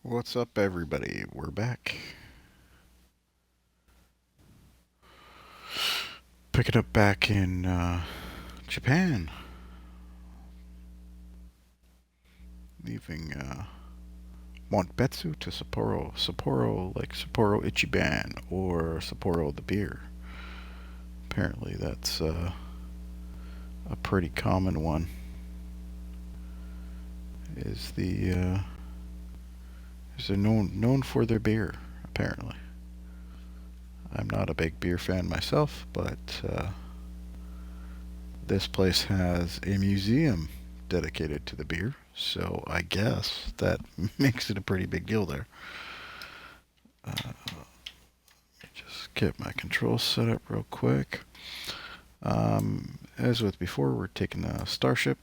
What's up, everybody? We're back. Pick it up back in Japan. Leaving Monbetsu to Sapporo. Sapporo, like Sapporo Ichiban or Sapporo the beer. Apparently, that's a pretty common one. Is they're known for their beer? Apparently, I'm not a big beer fan myself, but this place has a museum dedicated to the beer, so I guess that makes it a pretty big deal there. Just get my controls set up real quick. As with before, we're taking the Starship,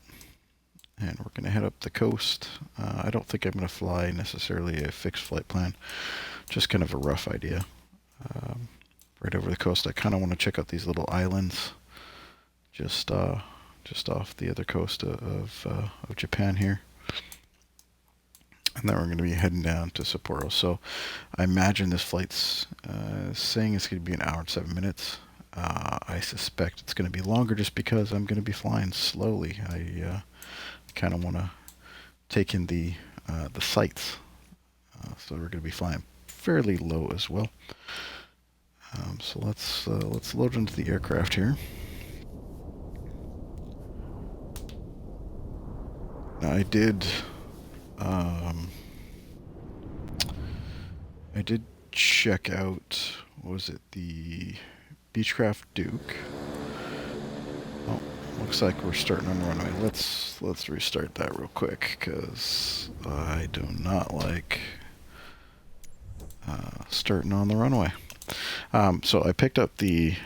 and we're going to head up the coast. I don't think I'm going to fly necessarily a fixed flight plan, just kind of a rough idea. Right over the coast, I kind of want to check out these little islands, just off the other coast of Japan here. And then we're going to be heading down to Sapporo. So I imagine this flight's saying it's going to be an hour and 7 minutes. I suspect it's going to be longer just because I'm going to be flying slowly. I kind of want to take in the sights. So we're going to be flying fairly low as well. So let's load into the aircraft here. Now I did check out, what was it, the Beechcraft Duke. Oh, looks like we're starting on the runway. Let's restart that real quick, because I do not like starting on the runway. So I picked up the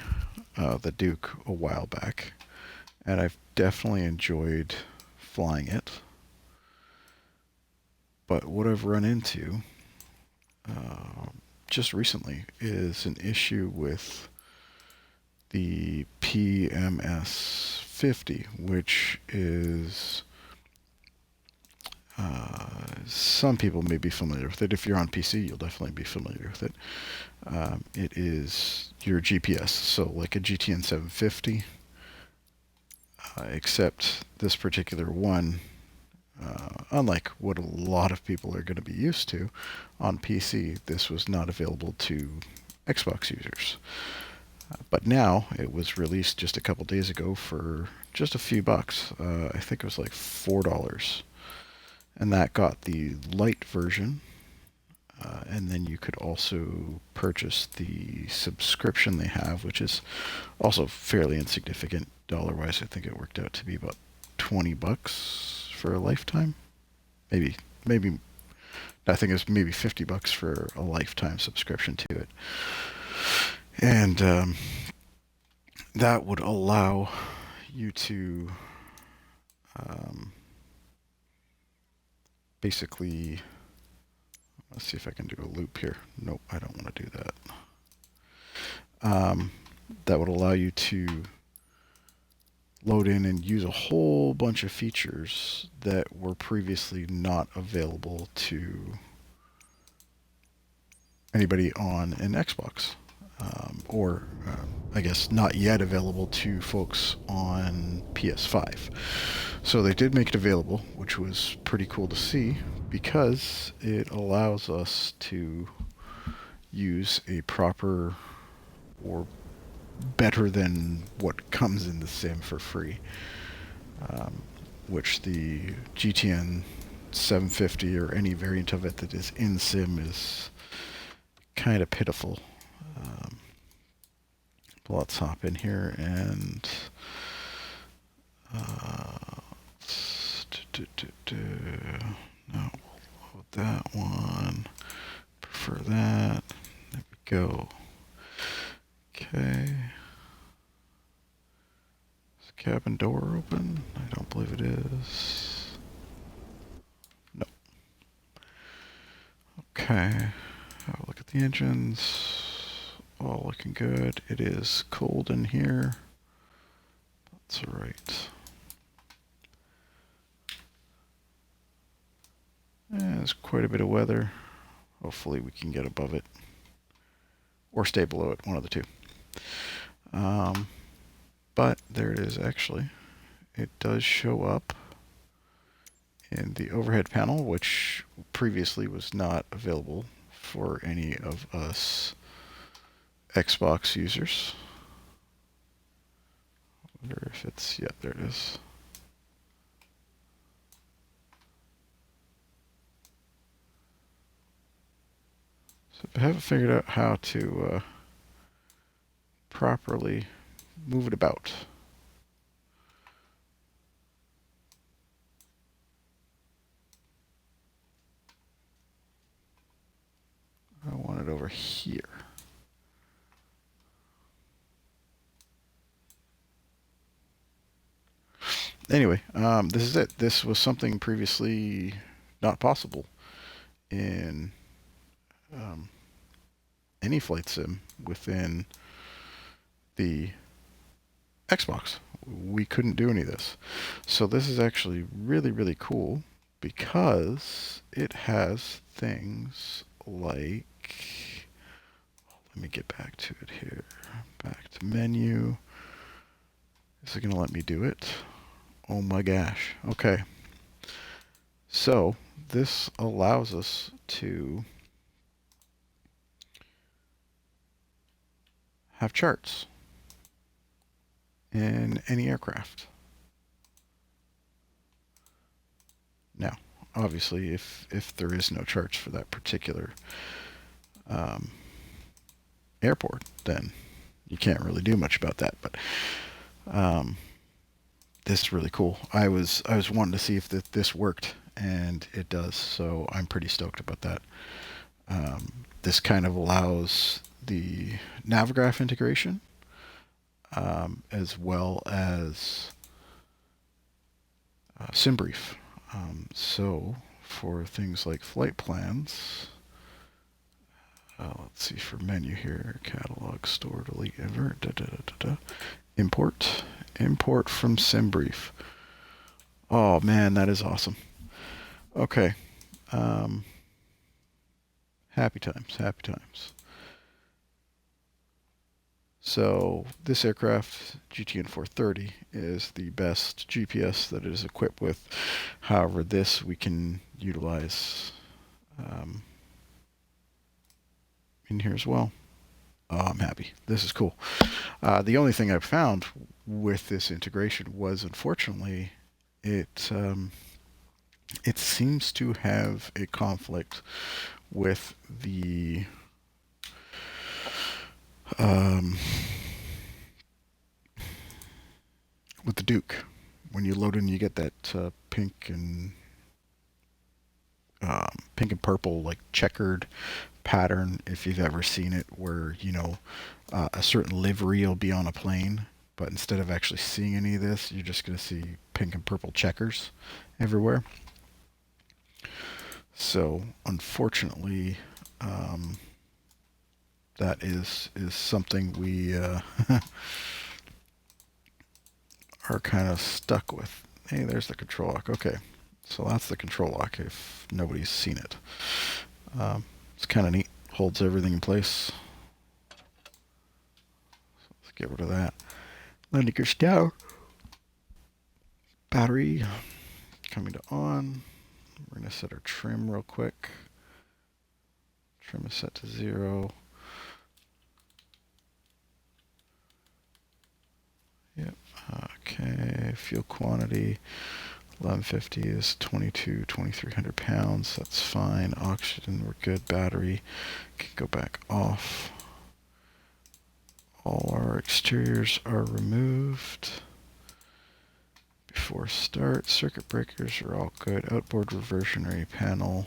Duke a while back, and I've definitely enjoyed flying it. But what I've run into just recently is an issue with the PMS-50, which is some people may be familiar with it. If you're on PC, you'll definitely be familiar with it. It is your GPS, so like a GTN 750, except this particular one, unlike what a lot of people are going to be used to on PC, this was not available to Xbox users. But now it was released just a couple days ago for just a few bucks. I think it was like $4. And that got the light version. And then you could also purchase the subscription they have, which is also fairly insignificant dollar-wise. I think it worked out to be about $20 for a lifetime. Maybe I think it's maybe $50 for a lifetime subscription to it. And that would allow you to basically, let's see if I can do a loop here. Nope, I don't want to do that. That would allow you to load in and use a whole bunch of features that were previously not available to anybody on an Xbox. Or I guess not yet available to folks on PS5. So they did make it available, which was pretty cool to see, because it allows us to use a proper or better than what comes in the sim for free, which the GTN 750 or any variant of it that is in sim is kind of pitiful. Let's hop in here and no, we'll load that one. Prefer that. There we go. Okay. Is the cabin door open? I don't believe it is. No. Okay. Have a look at the engines. All looking good. It is cold in here. That's all right. Yeah, there's quite a bit of weather. Hopefully we can get above it or stay below it, one of the two. But there it is actually. It does show up in the overhead panel, which previously was not available for any of us Xbox users. I wonder if it's, yeah, there it is. So I haven't figured out how to properly move it about. I want it over here. Anyway, this is it. This was something previously not possible in any flight sim within the Xbox. We couldn't do any of this. So this is actually really, really cool because it has things like, let me get back to it here. Back to menu. Is it going to let me do it? Oh my gosh. Okay. So this allows us to have charts in any aircraft. Now, obviously, if there is no charts for that particular airport, then you can't really do much about that. But this is really cool. I was wanting to see if this worked, and it does. So I'm pretty stoked about that. This kind of allows the Navigraph integration, as well as SimBrief. So for things like flight plans, let's see, for menu here, catalog, store, delete, invert, import from SimBrief. Oh man, that is awesome. Okay. Happy times, happy times. So this aircraft, GTN 430, is the best GPS that it is equipped with. However, this we can utilize in here as well. Oh, I'm happy. This is cool. The only thing I've found with this integration was, unfortunately, it seems to have a conflict with the Duke. When you load in, you get that pink and purple, like checkered pattern, if you've ever seen it, where a certain livery will be on a plane, but instead of actually seeing any of this, you're just going to see pink and purple checkers everywhere. So unfortunately, that is something we are kind of stuck with. Hey, there's the control lock. Okay, so that's the control lock if nobody's seen it. It's kind of neat. Holds everything in place. So let's get rid of that. Landing gear down. Battery coming to on. We're going to set our trim real quick. Trim is set to 0. Yep. Okay. Fuel quantity. 1150 is 2,300 pounds. That's fine. Oxygen, we're good. Battery can go back off. All our exteriors are removed before start. Circuit breakers are all good. Outboard reversionary panel.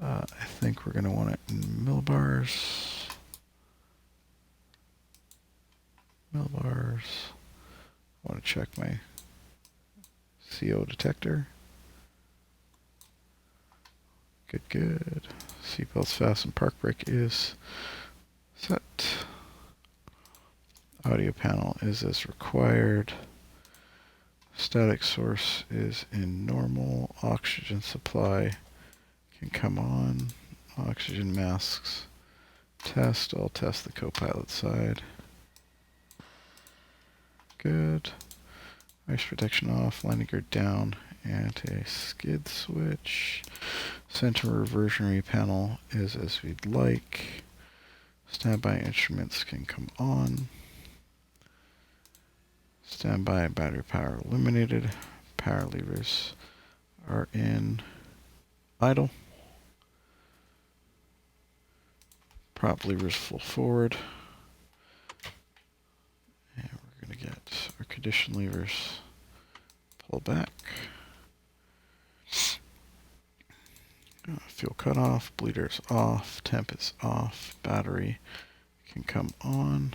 I think we're going to want it in millibars. Millibars. I want to check my CO detector. Good. Seatbelts fastened. Park brake is set. Audio panel is as required. Static source is in normal. Oxygen supply can come on. Oxygen masks. Test. I'll test the co-pilot side. Good. Ice protection off. Landing gear down. Anti-skid switch. Center reversionary panel is as we'd like. Standby instruments can come on. Standby battery power eliminated. Power levers are in idle. Prop levers full forward. And we're going to get our condition levers pull back. Fuel cutoff, bleeder's off, temp is off, battery can come on.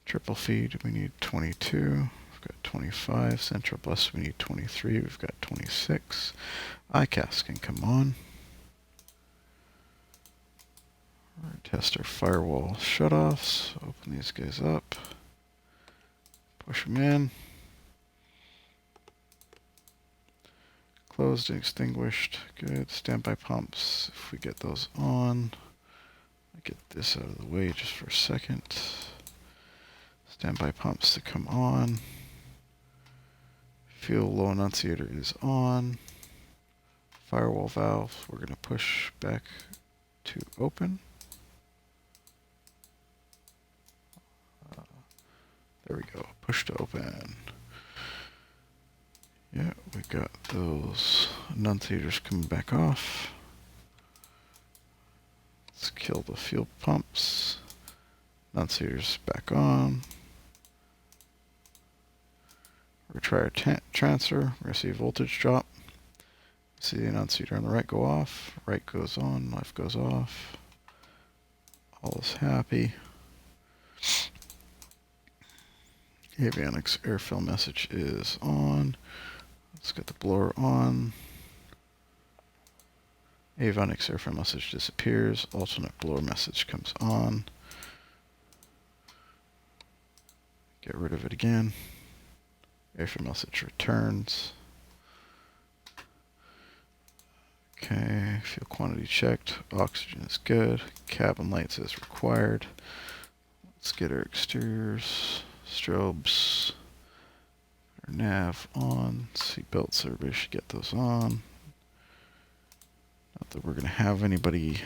Triple feed, we need 22. We've got 25. Central bus, we need 23. We've got 26. ICAS can come on. Test our firewall shutoffs. Open these guys up. Push them in. Closed and extinguished. Good. Standby pumps. If we get those on. I'll get this out of the way just for a second. Standby pumps to come on. Fuel low annunciator is on. Firewall valve, we're going to push back to open. There we go, push to open. Yeah, we got those annunciators coming back off. Let's kill the fuel pumps. Annunciators back on. Retry transfer, we're going to see a voltage drop. See the annunciator on the right go off, right goes on, left goes off. All is happy. Avionics airfill message is on. Let's get the blower on. Avionics airfill message disappears. Alternate blower message comes on. Get rid of it again. Airfill message returns. Okay, fuel quantity checked. Oxygen is good. Cabin lights as required. Let's get our exteriors. Strobes. Our nav on. Seatbelts, everybody should get those on. Not that we're going to have anybody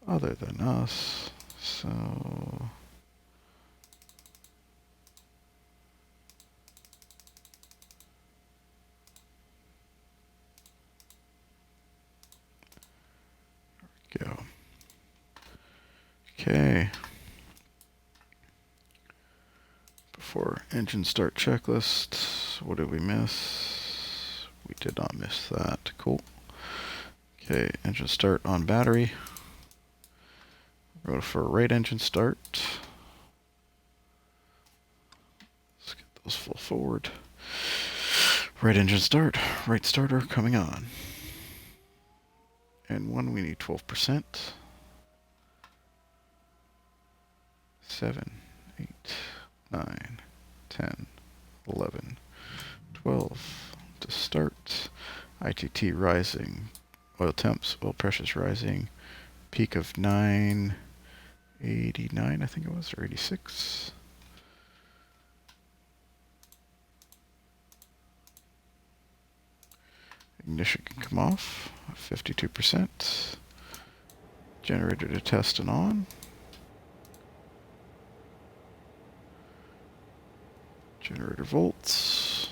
other than us. So... go. Okay. Before engine start checklist, what did we miss? We did not miss that. Cool. Okay, engine start on battery. Go for a right engine start. Let's get those full forward. Right engine start. Right starter coming on. And one, we need 12%. 7, 8, 9, 10, 11, 12 to start. ITT rising. Oil temps, oil pressures rising. Peak of 989, I think it was, or 86. Ignition can come off, 52%. Generator to test and on. Generator volts,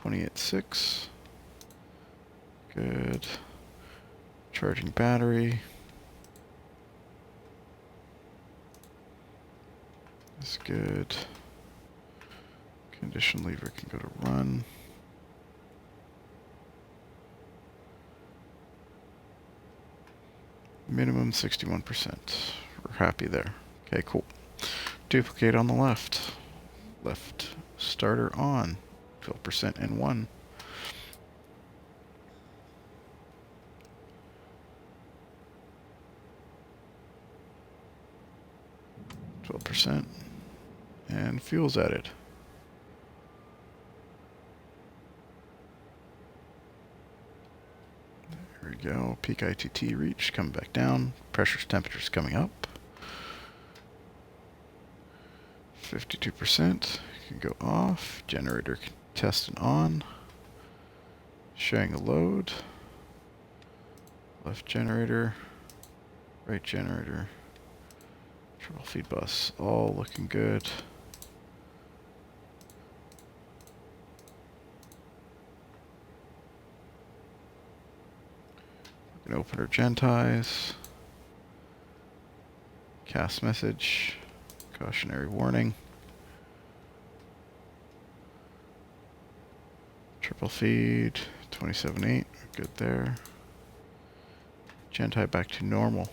28.6. Good. Charging battery. That's good. Condition lever can go to run. Minimum 61%. We're happy there. Okay, cool. Duplicate on the left. Left starter on. 12% and 1. 12%. And fuel's added. There we we go. Peak ITT reach, coming back down. Pressure's temperature's coming up. 52%. Can go off. Generator can test and on. Showing a load. Left generator. Right generator. Triple feed bus. All looking good. We're going to open our gen ties. Cast message. Cautionary warning. Triple feed. 27.8. Good there. Gen tie back to normal.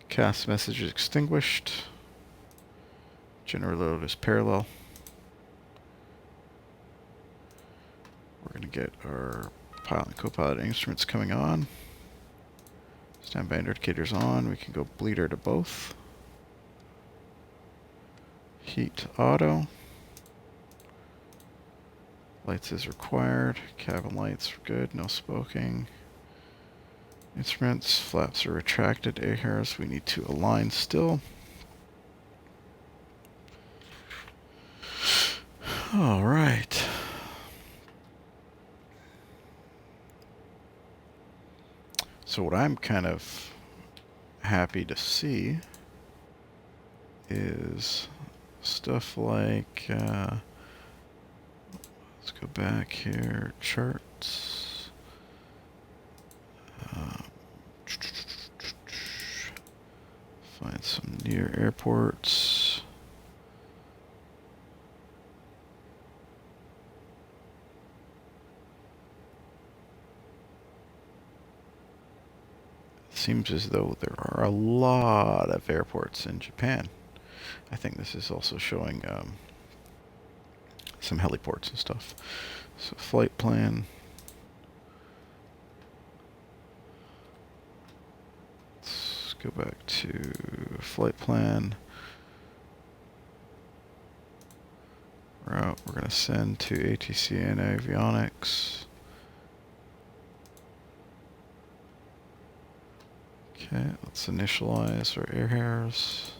Cast message is extinguished. Generator load is parallel. We're going to get our pilot and co-pilot instruments coming on. Standby indicators on. We can go bleeder to both. Heat auto. Lights is required. Cabin lights are good. No smoking. Instruments. Flaps are retracted. Air hairs we need to align still. All right. So what I'm kind of happy to see is stuff like, let's go back here, charts. Find some near airports. Seems as though there are a lot of airports in Japan. I think this is also showing some heliports and stuff. So flight plan. Let's go back to flight plan. Route we're going to send to ATC and Avionics. Okay, let's initialize our air hairs.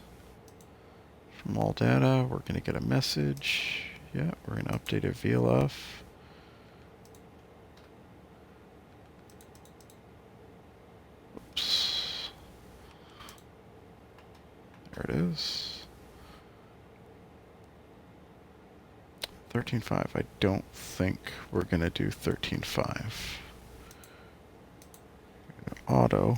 From all data, we're going to get a message. Yeah, we're going to update a VLF. Oops. There it is. 13.5. I don't think we're going to do 13.5. Auto.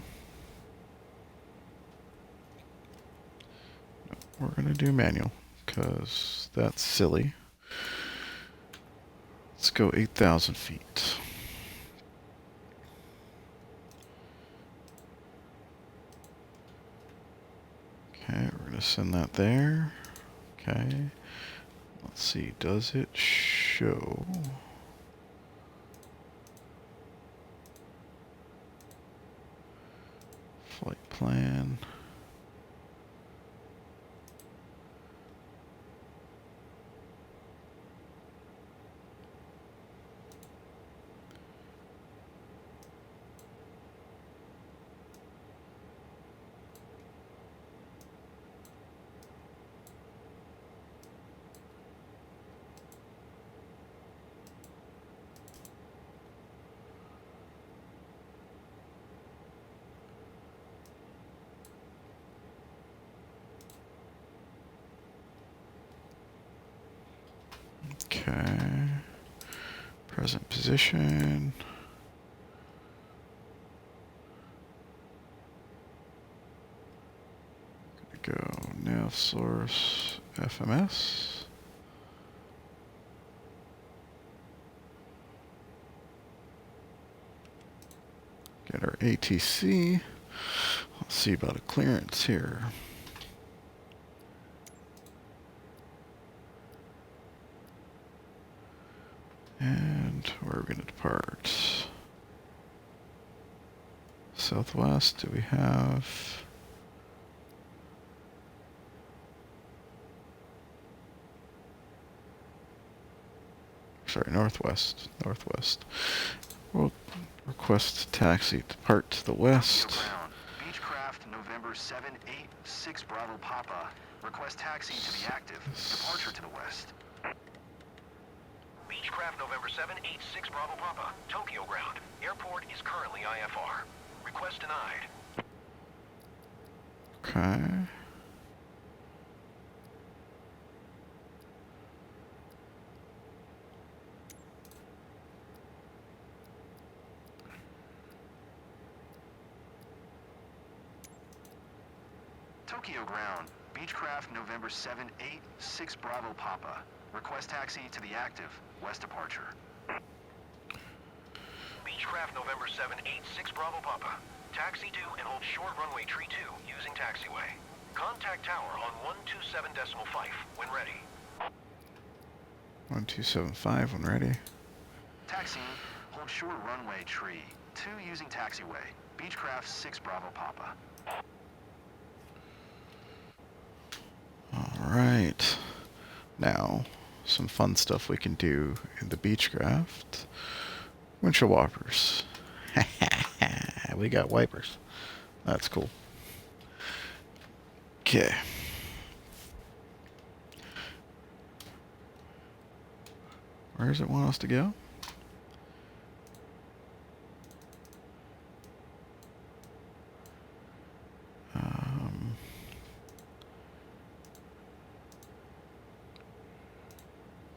We're going to do manual, because that's silly. Let's go 8,000 feet. Okay, we're going to send that there. Okay. Let's see, does it show? Flight plan. Okay. Present position. Gonna go nav source FMS. Get our ATC. Let's see about a clearance here. And where are we going to depart? Southwest, do we have? sorry, northwest. Northwest. We'll request taxi. Depart to the west. Ground. Beechcraft November 786 Bravo Papa. Request taxi to be active. Departure to the west. Beechcraft November 786 Bravo Papa. Tokyo ground. Airport is currently IFR. Request denied. Okay. Tokyo ground. Beechcraft November 786 Bravo Papa. Request taxi to the active. West departure. Beechcraft November 786 Bravo Papa. Taxi to and hold short runway tree 2 using taxiway. Contact tower on 127.5 when ready. 1275 when ready. Taxi, hold short runway tree 2 using taxiway. Beechcraft 6 Bravo Papa. Alright. Now, some fun stuff we can do in the Beechcraft. Windshield wipers. We got wipers. That's cool. Okay. Where does it want us to go?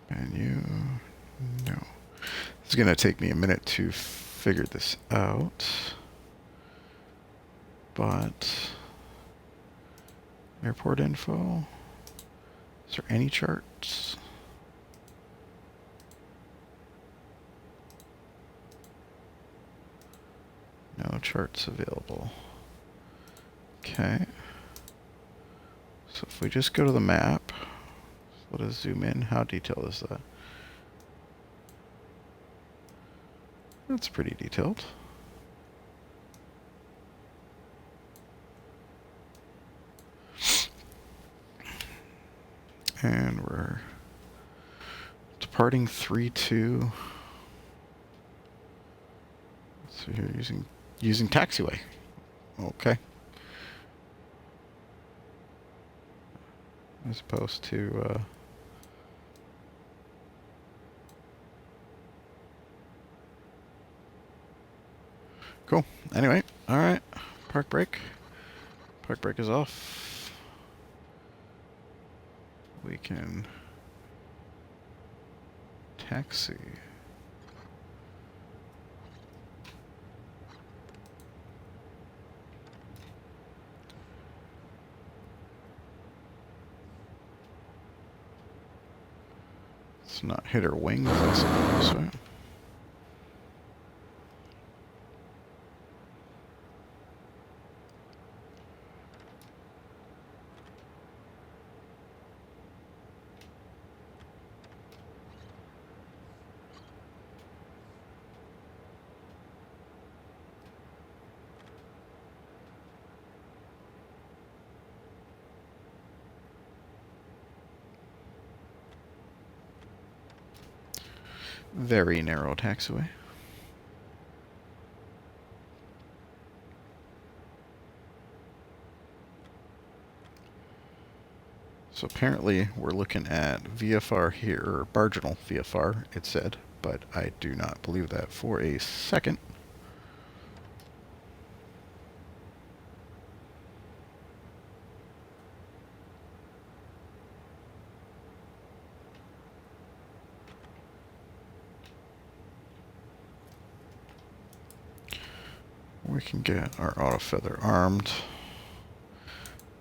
Menu. No. It's going to take me a minute to figure this out. But airport info. Is there any charts? No charts available. Okay. So if we just go to the map, let us zoom in. How detailed is that? That's pretty detailed. And we're departing 3-2. So you're using taxiway. Okay. As opposed to cool. Anyway, all right. Park brake. Park brake is off. We can taxi. Let's not hit her wings, I suppose, right? Very narrow taxiway. So apparently we're looking at VFR here, or marginal VFR, it said, but I do not believe that for a second. We can get our auto feather armed.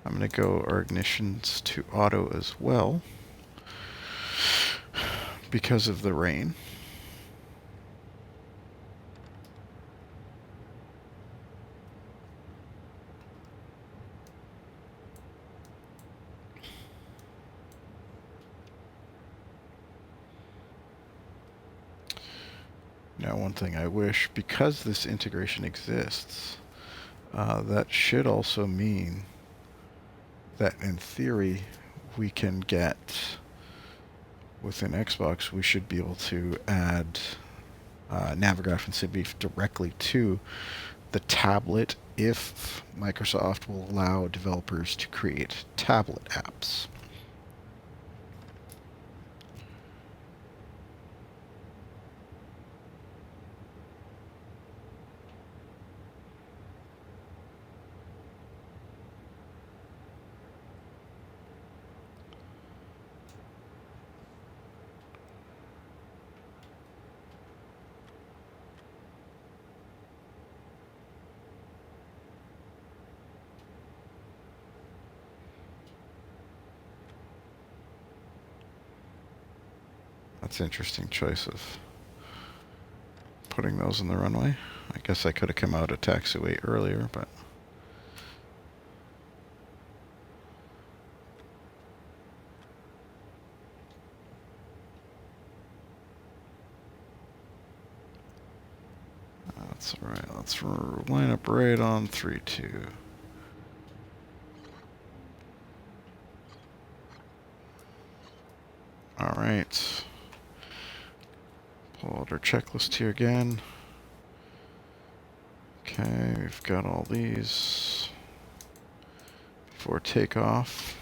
I'm going to go our ignitions to auto as well because of the rain. Now, one thing I wish, because this integration exists, that should also mean that in theory we can get within Xbox, we should be able to add Navigraph and SidBeef directly to the tablet if Microsoft will allow developers to create tablet apps. That's an interesting choice of putting those in the runway. I guess I could have come out of taxiway earlier, but that's alright. Let's line up right on 3-2. Alright. Pull out our checklist here again. Okay, we've got all these before takeoff.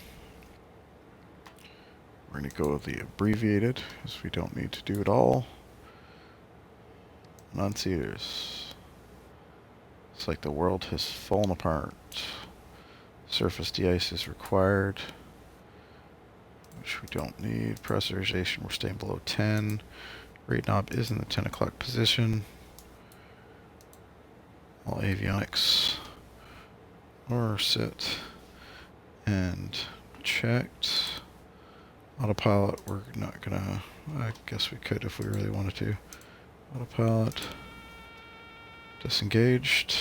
We're going to go with the abbreviated, because we don't need to do it all. Enunciators. It's like the world has fallen apart. Surface de-ice is required, which we don't need. Pressurization, we're staying below 10. Rate knob is in the 10 o'clock position. All avionics are set and checked. Autopilot, we're not gonna, I guess we could if we really wanted to. Autopilot, disengaged.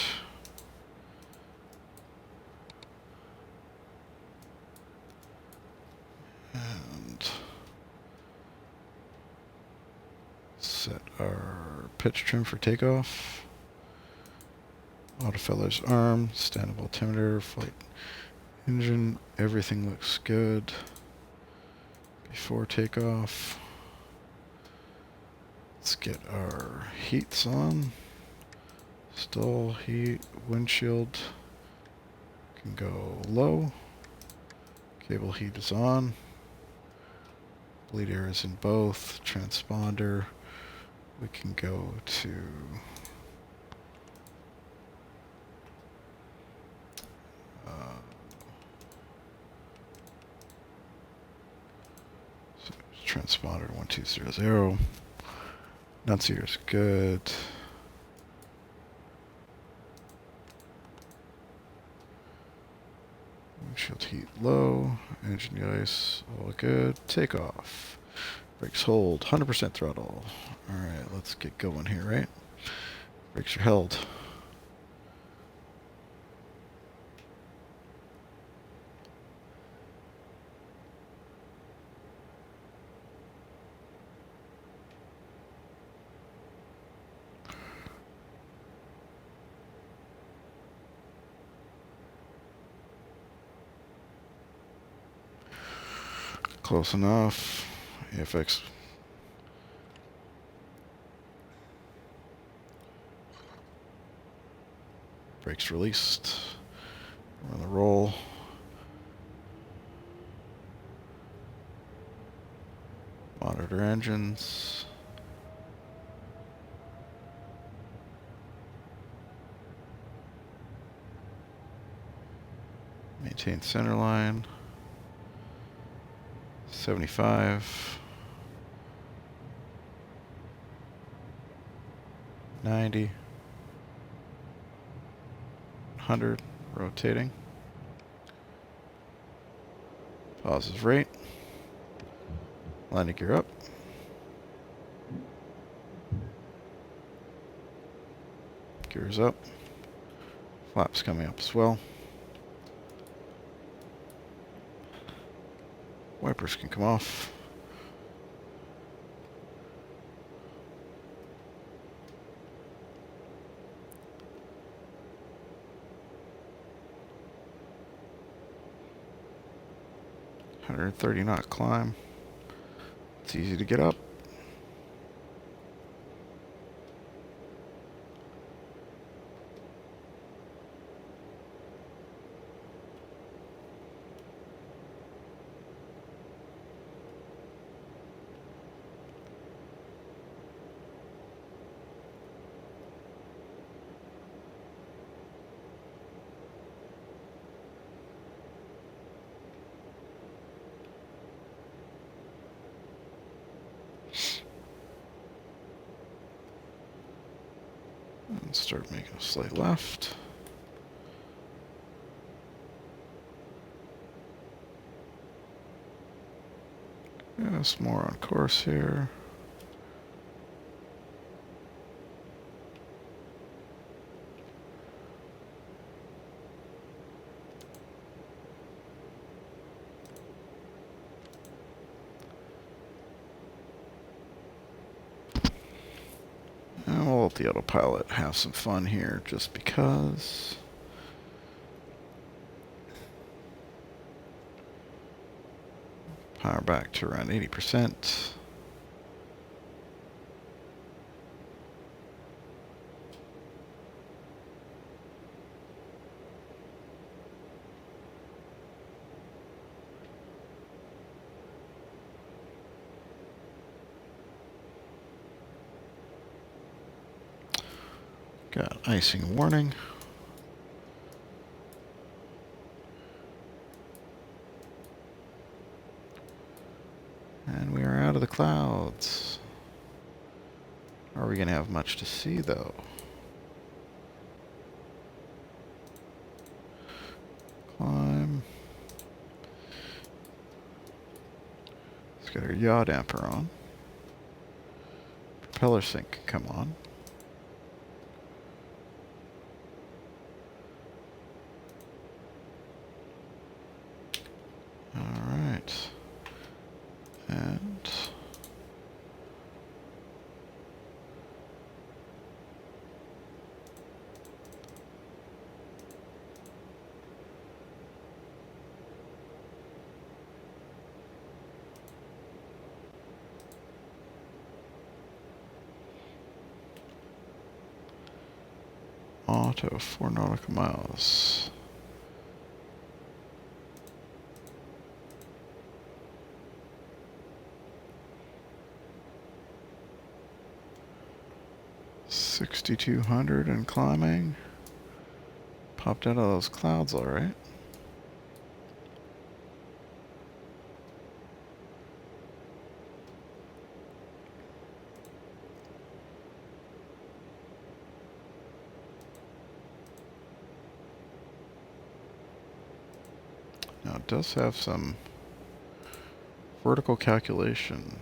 And set our pitch trim for takeoff. Autofeller's arm, stand-up altimeter, flight engine, everything looks good. Before takeoff, let's get our heats on. Stall, heat, windshield can go low. Cable heat is on. Bleed air is in both. Transponder, we can go to transponder 1200. Enunciator is good. Windshield heat low. Engine ice all good. Takeoff. Brakes hold. 100% throttle. Alright, let's get going here, right? Brakes are held. Close enough. AFX. Brakes released. We're on the roll. Monitor engines. Maintain center line. 75. 90. 100. Rotating. Pauses rate. Landing gear up. Gears up. Flaps coming up as well. Wipers can come off. .130 knot climb. It's easy to get up. And start making a slight left. Yes, more on course here. And we'll let the autopilot have some fun here just because. Power back to around 80%. Got icing warning. And we are out of the clouds. Are we going to have much to see, though? Climb. Let's get our yaw damper on. Propeller sync can come on. Alright. And auto 4 nautical miles. $6,200 and climbing. Popped out of those clouds, all right. Now it does have some vertical calculation.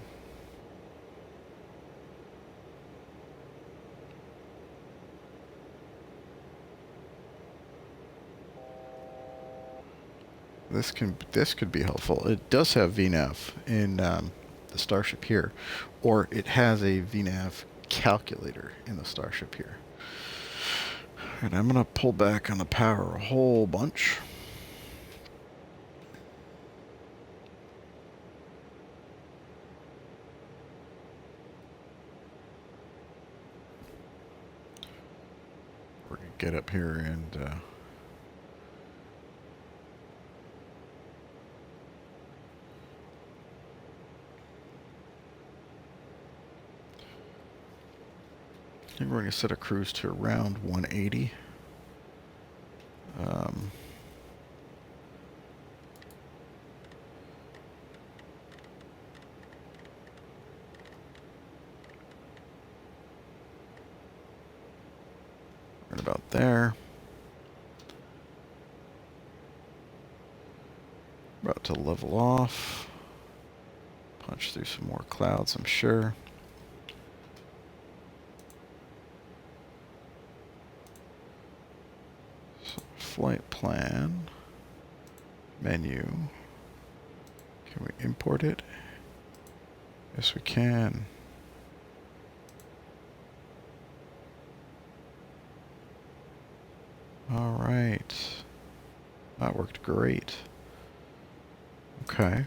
This could be helpful. It does have VNAV in the Starship here, or it has a VNAV calculator in the Starship here. And I'm gonna pull back on the power a whole bunch. We're gonna get up here and I think we're going to set a cruise to around 180. Right about there. About to level off. Punch through some more clouds, I'm sure. Flight plan, menu. Can we import it? Yes, we can. All right. That worked great. Okay.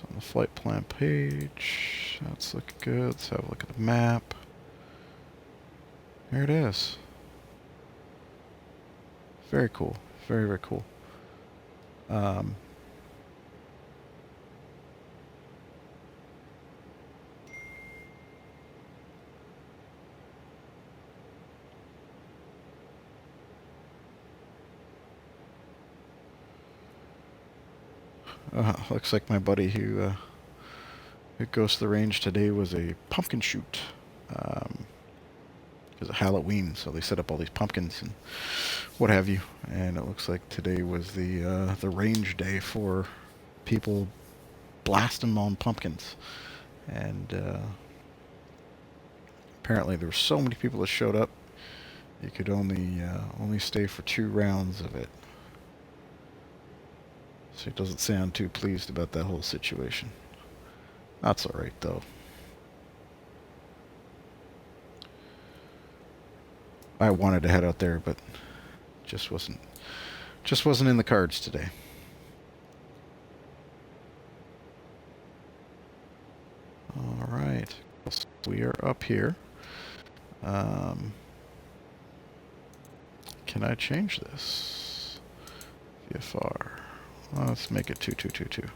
So on the flight plan page, that's looking good. Let's have a look at the map. There it is. Very cool. Very, very cool. Looks like my buddy who goes to the range today was a pumpkin shoot. It was a Halloween, so they set up all these pumpkins and what have you. And it looks like today was the range day for people blasting on pumpkins. And apparently there were so many people that showed up, you could only stay for 2 rounds of it. So he doesn't sound too pleased about that whole situation. That's alright though. I wanted to head out there, but just wasn't in the cards today. All right, so we are up here. Can I change this? VFR. Let's make it 2222.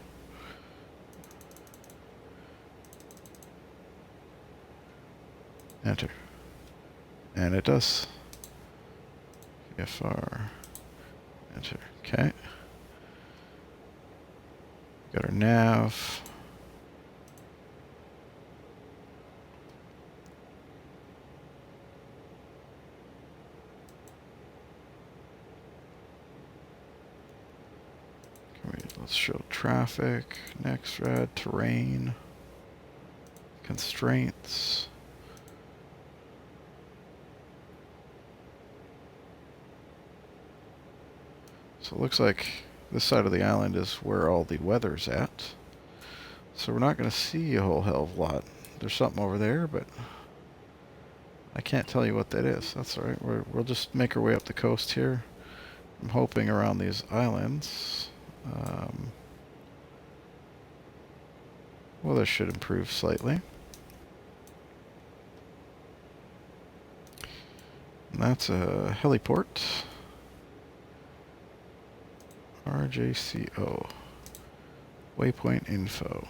Enter. And it does. VFR. Enter. Okay. Got our nav. Let's show traffic. Next red, terrain, constraints. So it looks like this side of the island is where all the weather's at. So we're not going to see a whole hell of a lot. There's something over there, but I can't tell you what that is. That's all right. We'll just make our way up the coast here. I'm hoping around these islands. Weather should improve slightly. And that's a heliport. RJCO. Waypoint info.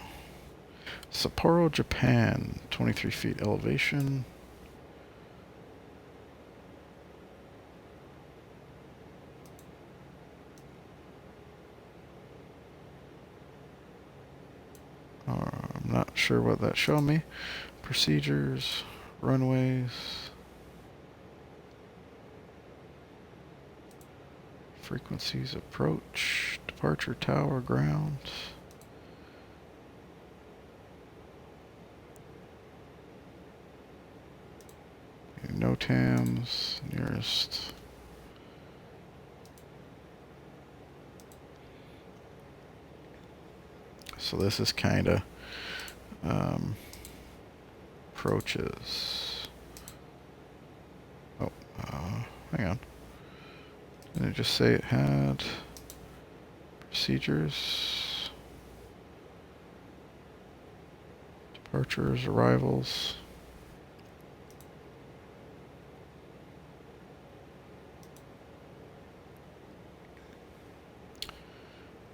Sapporo, Japan. 23 feet elevation. I'm not sure what that's showing me. Procedures, runways, frequencies, approach, departure tower, ground. NOTAMs, nearest. So this is kind of approaches. Oh, hang on. Didn't it just say it had procedures, departures, arrivals?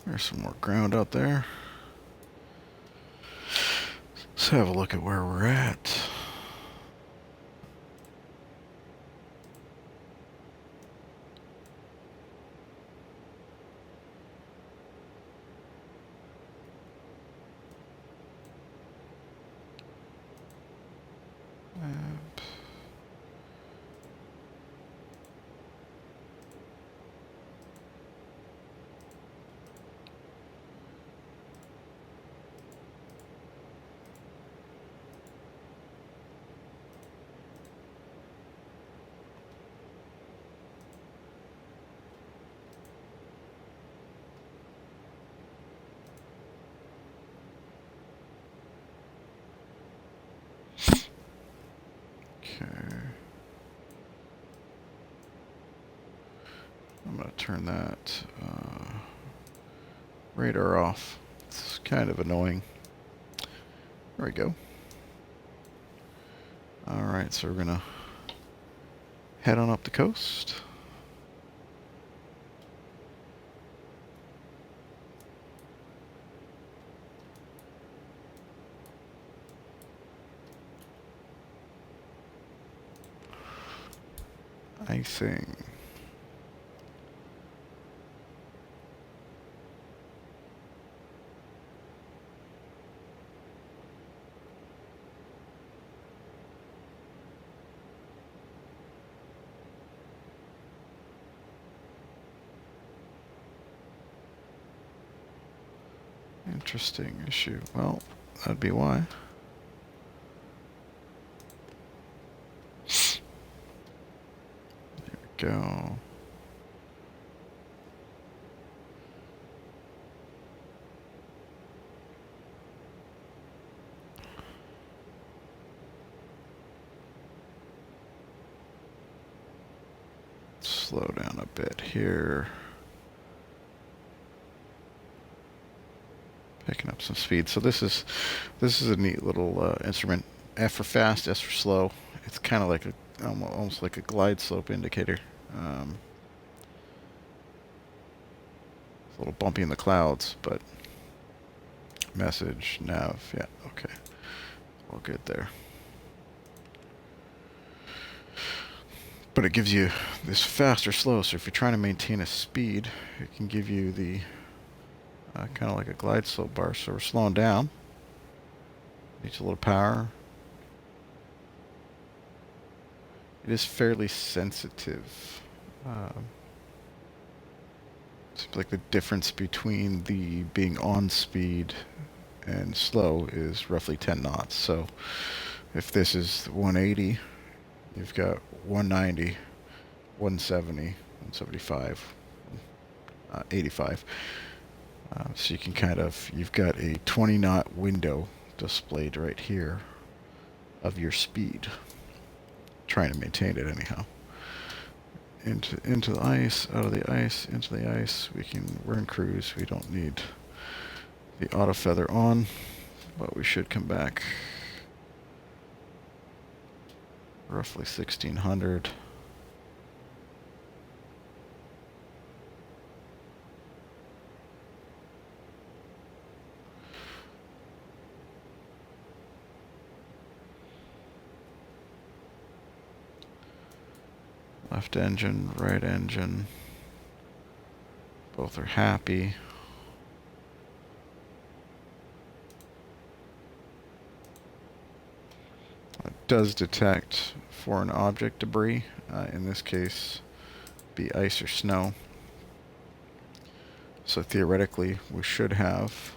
There's some more ground out there. Let's have a look at where we're at. I'm going to turn that radar off. It's kind of annoying. There we go. Alright, so we're gonna head on up the coast. Icing. Interesting issue. Well, that'd be why. There we go. Slow down a bit here. Picking up some speed. So this is a neat little instrument. F for fast, S for slow. It's kind of like almost like a glide slope indicator. It's a little bumpy in the clouds, but message, nav, yeah, okay, all good there. But it gives you this fast or slow. So if you're trying to maintain a speed, it can give you the kind of like a glide slope bar. So we're slowing down. Needs a little power. It is fairly sensitive. Seems like the difference between the being on speed and slow is roughly 10 knots. So if this is 180, you've got 190, 170, 175, 85. So you can you've got a 20 knot window displayed right here of your speed. Trying to maintain it anyhow. Into the ice, out of the ice, into the ice. We're in cruise. We don't need the auto feather on, but we should come back roughly 1600. Left engine, right engine. Both are happy. It does detect foreign object debris. In this case, be ice or snow. So theoretically, we should have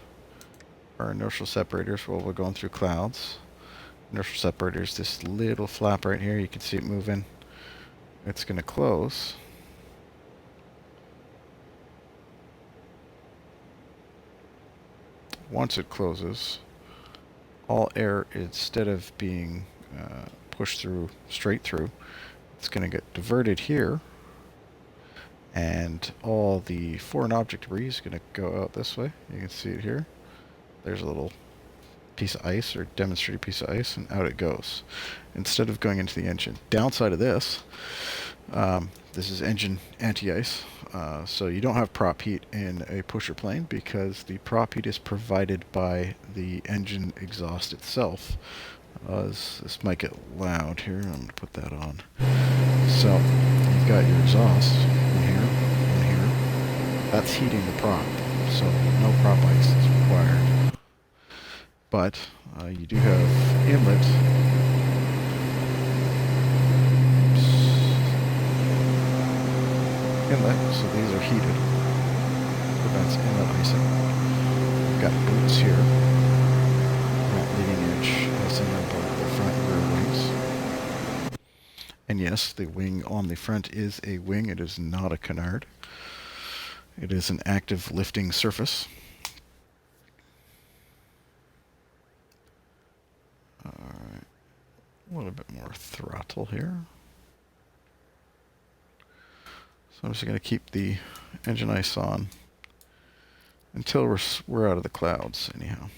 our inertial separators while we're going through clouds. Inertial separators, this little flap right here, you can see it moving. It's going to close. Once it closes, all air, instead of being pushed through, straight through, it's going to get diverted here. And all the foreign object debris is going to go out this way. You can see it here. There's a little piece of ice, or demonstrated piece of ice, and out it goes. Instead of going into the engine. Downside of this, this is engine anti-ice, so you don't have prop heat in a pusher plane because the prop heat is provided by the engine exhaust itself. This might get loud here. I'm going to put that on. So you've got your exhaust in here, in here. That's heating the prop, so no prop ice is required. But you do have inlet. Inlet, so these are heated. Prevents inlet icing. We've got boots here. That leading edge icing on both the front and rear wings. And yes, the wing on the front is a wing. It is not a canard. It is an active lifting surface. Alright, a little bit more throttle here. So I'm just going to keep the engine ice on until we're out of the clouds anyhow.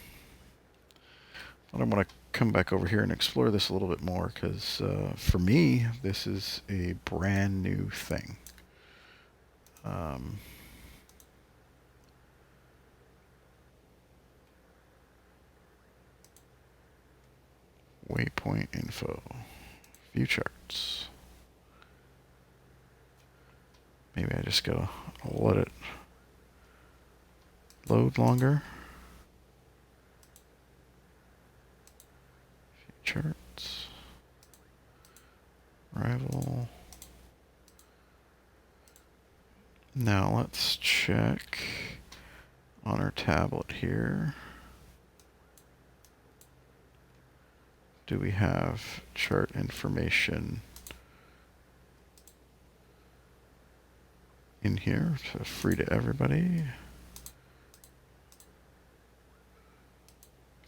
I want to come back over here and explore this a little bit more because for me, this is a brand new thing. Waypoint info, view charts. Maybe I just gotta let it load longer. View charts. Arrival. Now let's check on our tablet here. Do we have chart information in here? So free to everybody.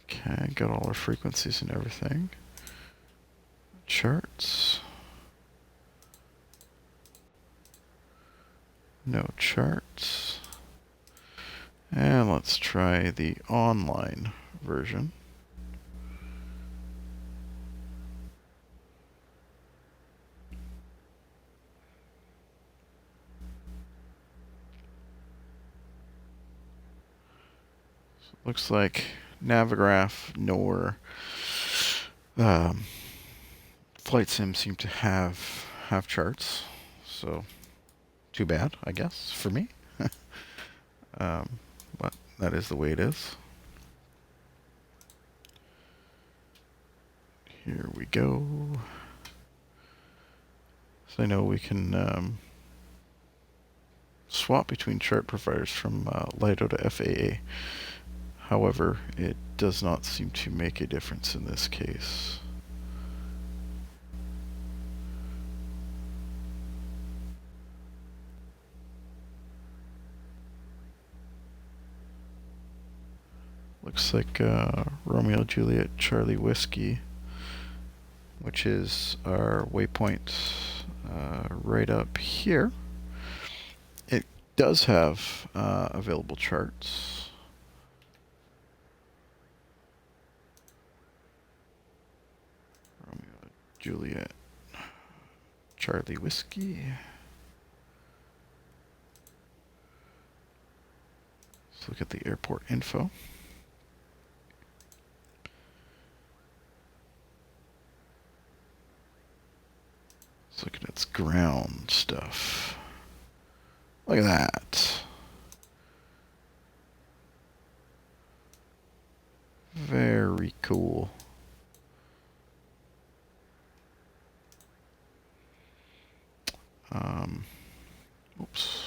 Okay, got all our frequencies and everything. Charts. No charts. And let's try the online version. So it looks like Navigraph nor Flight Sim seem to have charts. So too bad, I guess, for me. But that is the way it is. Here we go. So I know we can swap between chart providers from LIDO to FAA. However, it does not seem to make a difference in this case. Looks like Romeo Juliet Charlie Whiskey, which is our waypoint right up here. It does have available charts. Romeo Juliet Charlie Whiskey. Let's look at the airport info. Let's look at its ground stuff. Look at that. Very cool. Oops.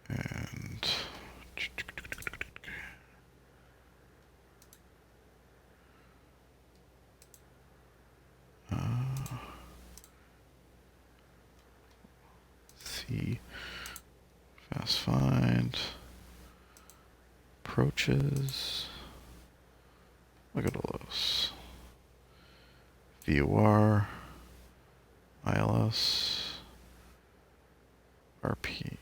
And see, fast find, approaches. Look at all those. VOR, ILS, RP,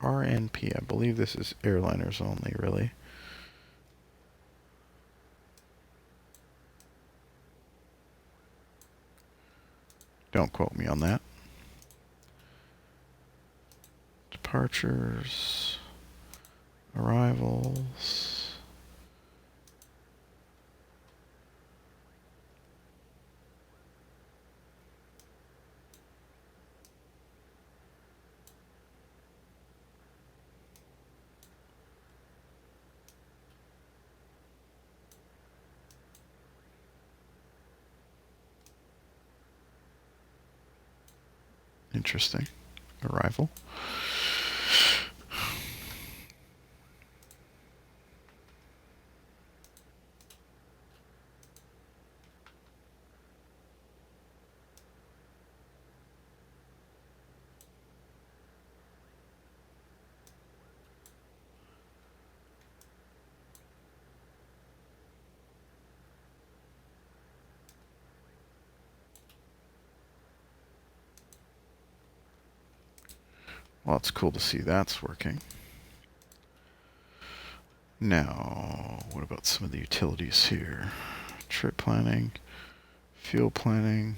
RNP. I believe this is airliners only, really. Don't quote me on that. Departures, arrivals. Interesting. Arrival. Well, it's cool to see that's working. Now, what about some of the utilities here? Trip planning, fuel planning,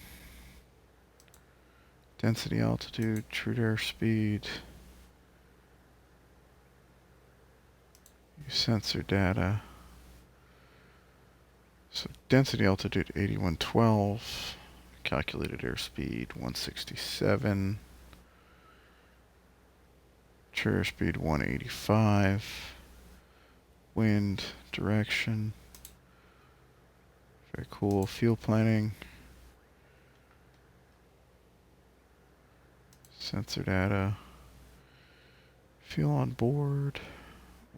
density, altitude, true airspeed, sensor data. So density, altitude 8112, calculated airspeed 167, true airspeed 185, wind, direction. Very cool. Fuel planning, sensor data, fuel on board.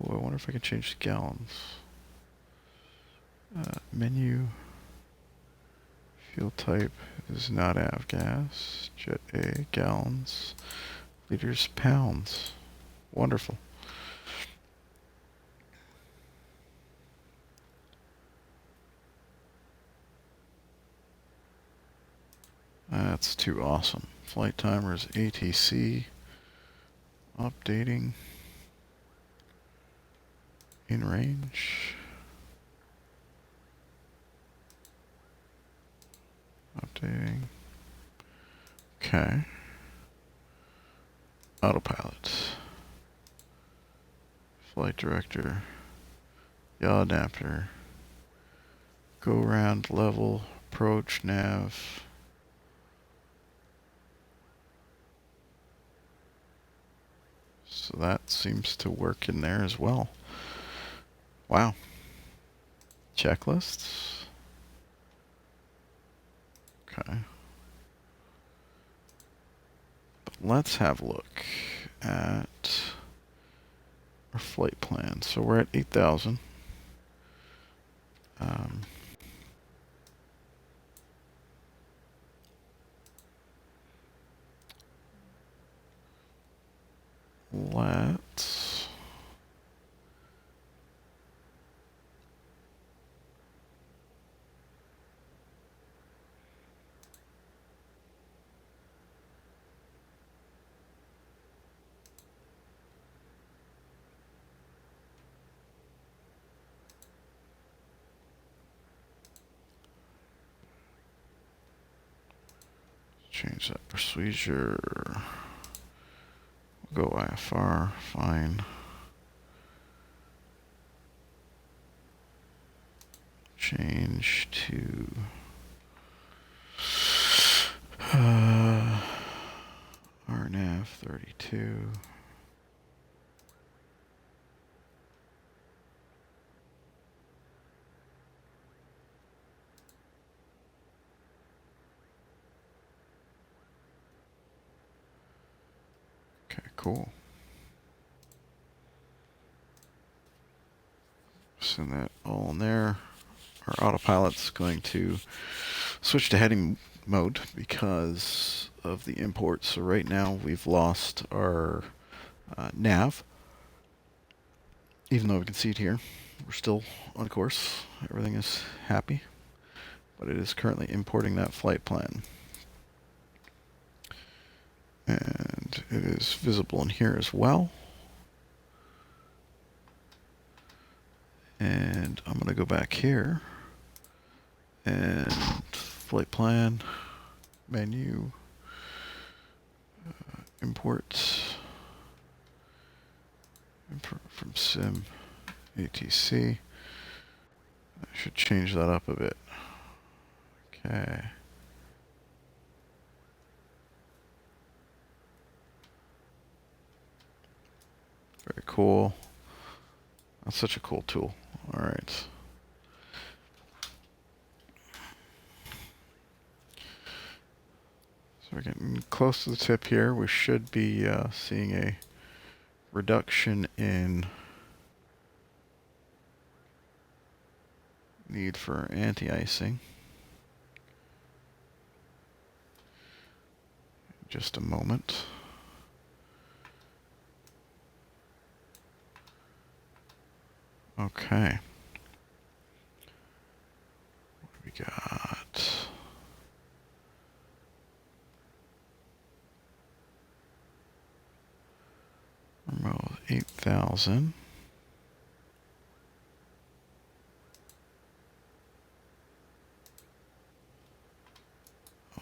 Oh, I wonder if I can change the gallons. Menu. Fuel type is not avgas. Jet A, gallons. Liters, pounds. Wonderful. That's too awesome. Flight timers, ATC. Updating. In range. Updating. Okay. Autopilot. Flight director. Yaw adapter. Go around, level, approach, nav. So that seems to work in there as well. Wow. Checklists. Okay. But let's have a look at our flight plan. So we're at 8,000. Let's change that procedure. We'll go IFR, fine. Change to RNAV 32. Okay, cool. Send that all in there. Our autopilot's going to switch to heading mode because of the import. So right now we've lost our nav. Even though we can see it here, we're still on course. Everything is happy. But it is currently importing that flight plan. And it is visible in here as well. And I'm going to go back here. And flight plan, menu, imports, from sim, ATC. I should change that up a bit. Okay. Very cool. That's such a cool tool. All right. So we're getting close to the tip here. We should be seeing a reduction in need for anti-icing. Just a moment. Okay. What do we got? 8,000.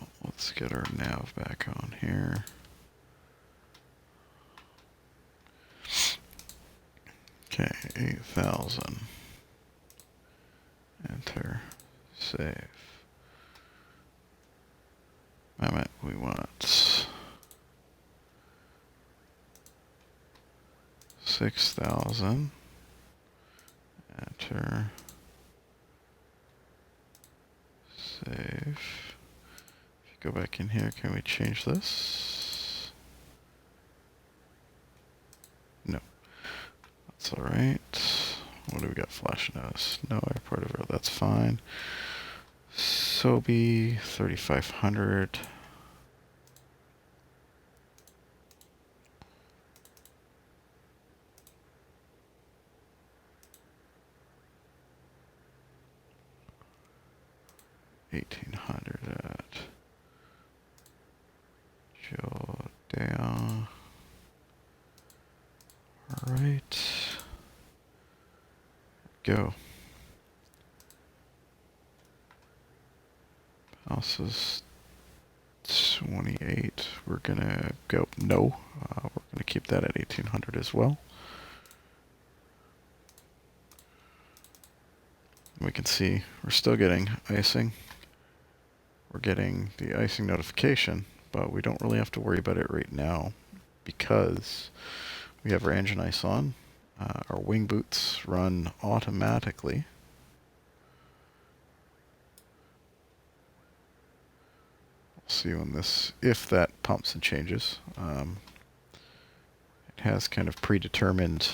Oh, let's get our nav back on here. Okay, 8,000. Enter. Save. We want 6,000. Enter. Save. If you go back in here, can we change this? No. That's alright. What do we got flashing at us? No airport over. That's fine. Sobe 3,500. $1,800 at Jodea. Alright. Go. Houses 28. We're gonna go. No. We're gonna keep that at 1,800 as well. We can see we're still getting icing. We're getting the icing notification, but we don't really have to worry about it right now because we have our engine ice on. Our wing boots run automatically. We'll see when this, if that pumps and changes. It has kind of predetermined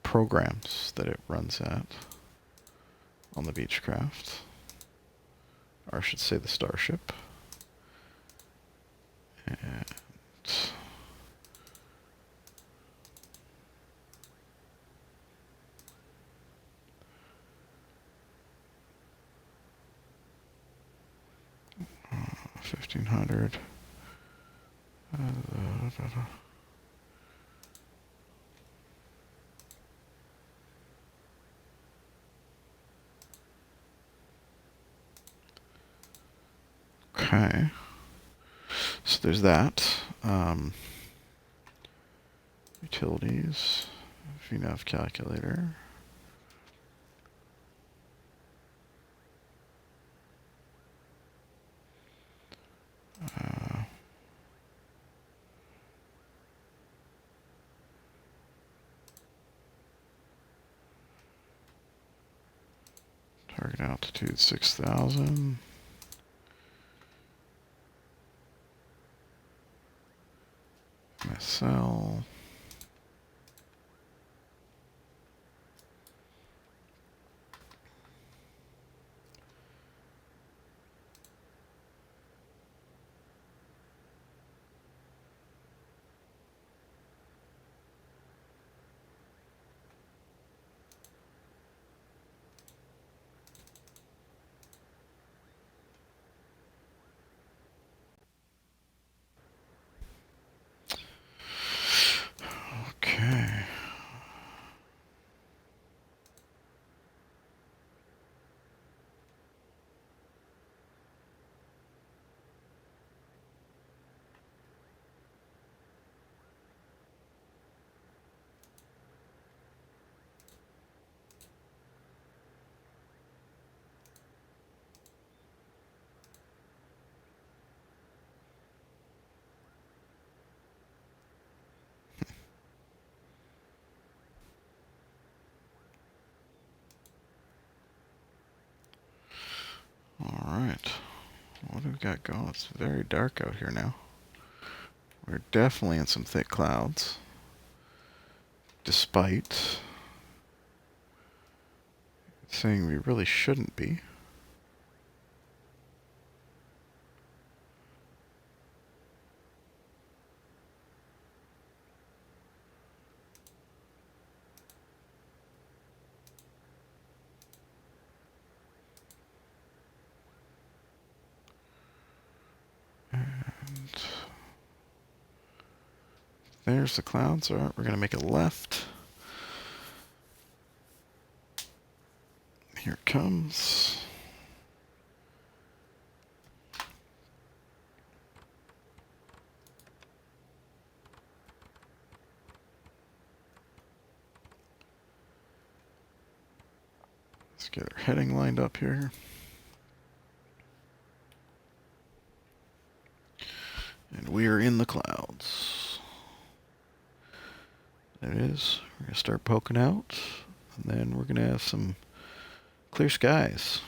programs that it runs at on the Beechcraft. Or I should say the Starship. And $1,500. Okay. So there's that. Utilities, VNAV calculator. Target altitude 6,000. MSL. Okay. Alright. What do we got going? It's very dark out here now. We're definitely in some thick clouds. Despite saying we really shouldn't be. And There's the clouds. All right, we're going to make a left. Here it comes. Let's get our heading lined up here. And we are in the clouds. There it is. We're going to start poking out. And then we're going to have some clear skies.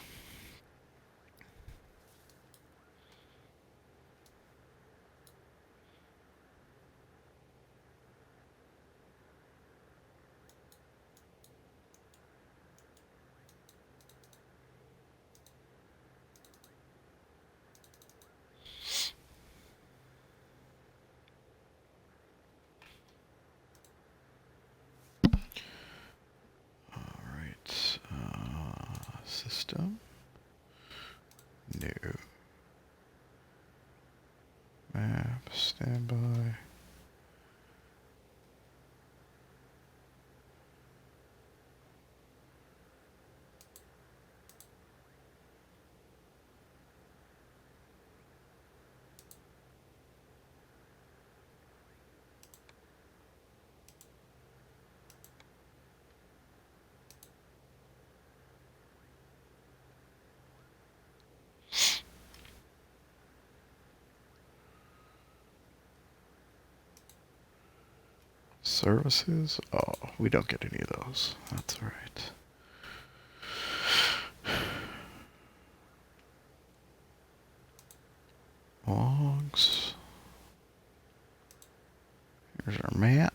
System. New. Map. Standby. Services? Oh, we don't get any of those. That's all right. Logs. Here's our map.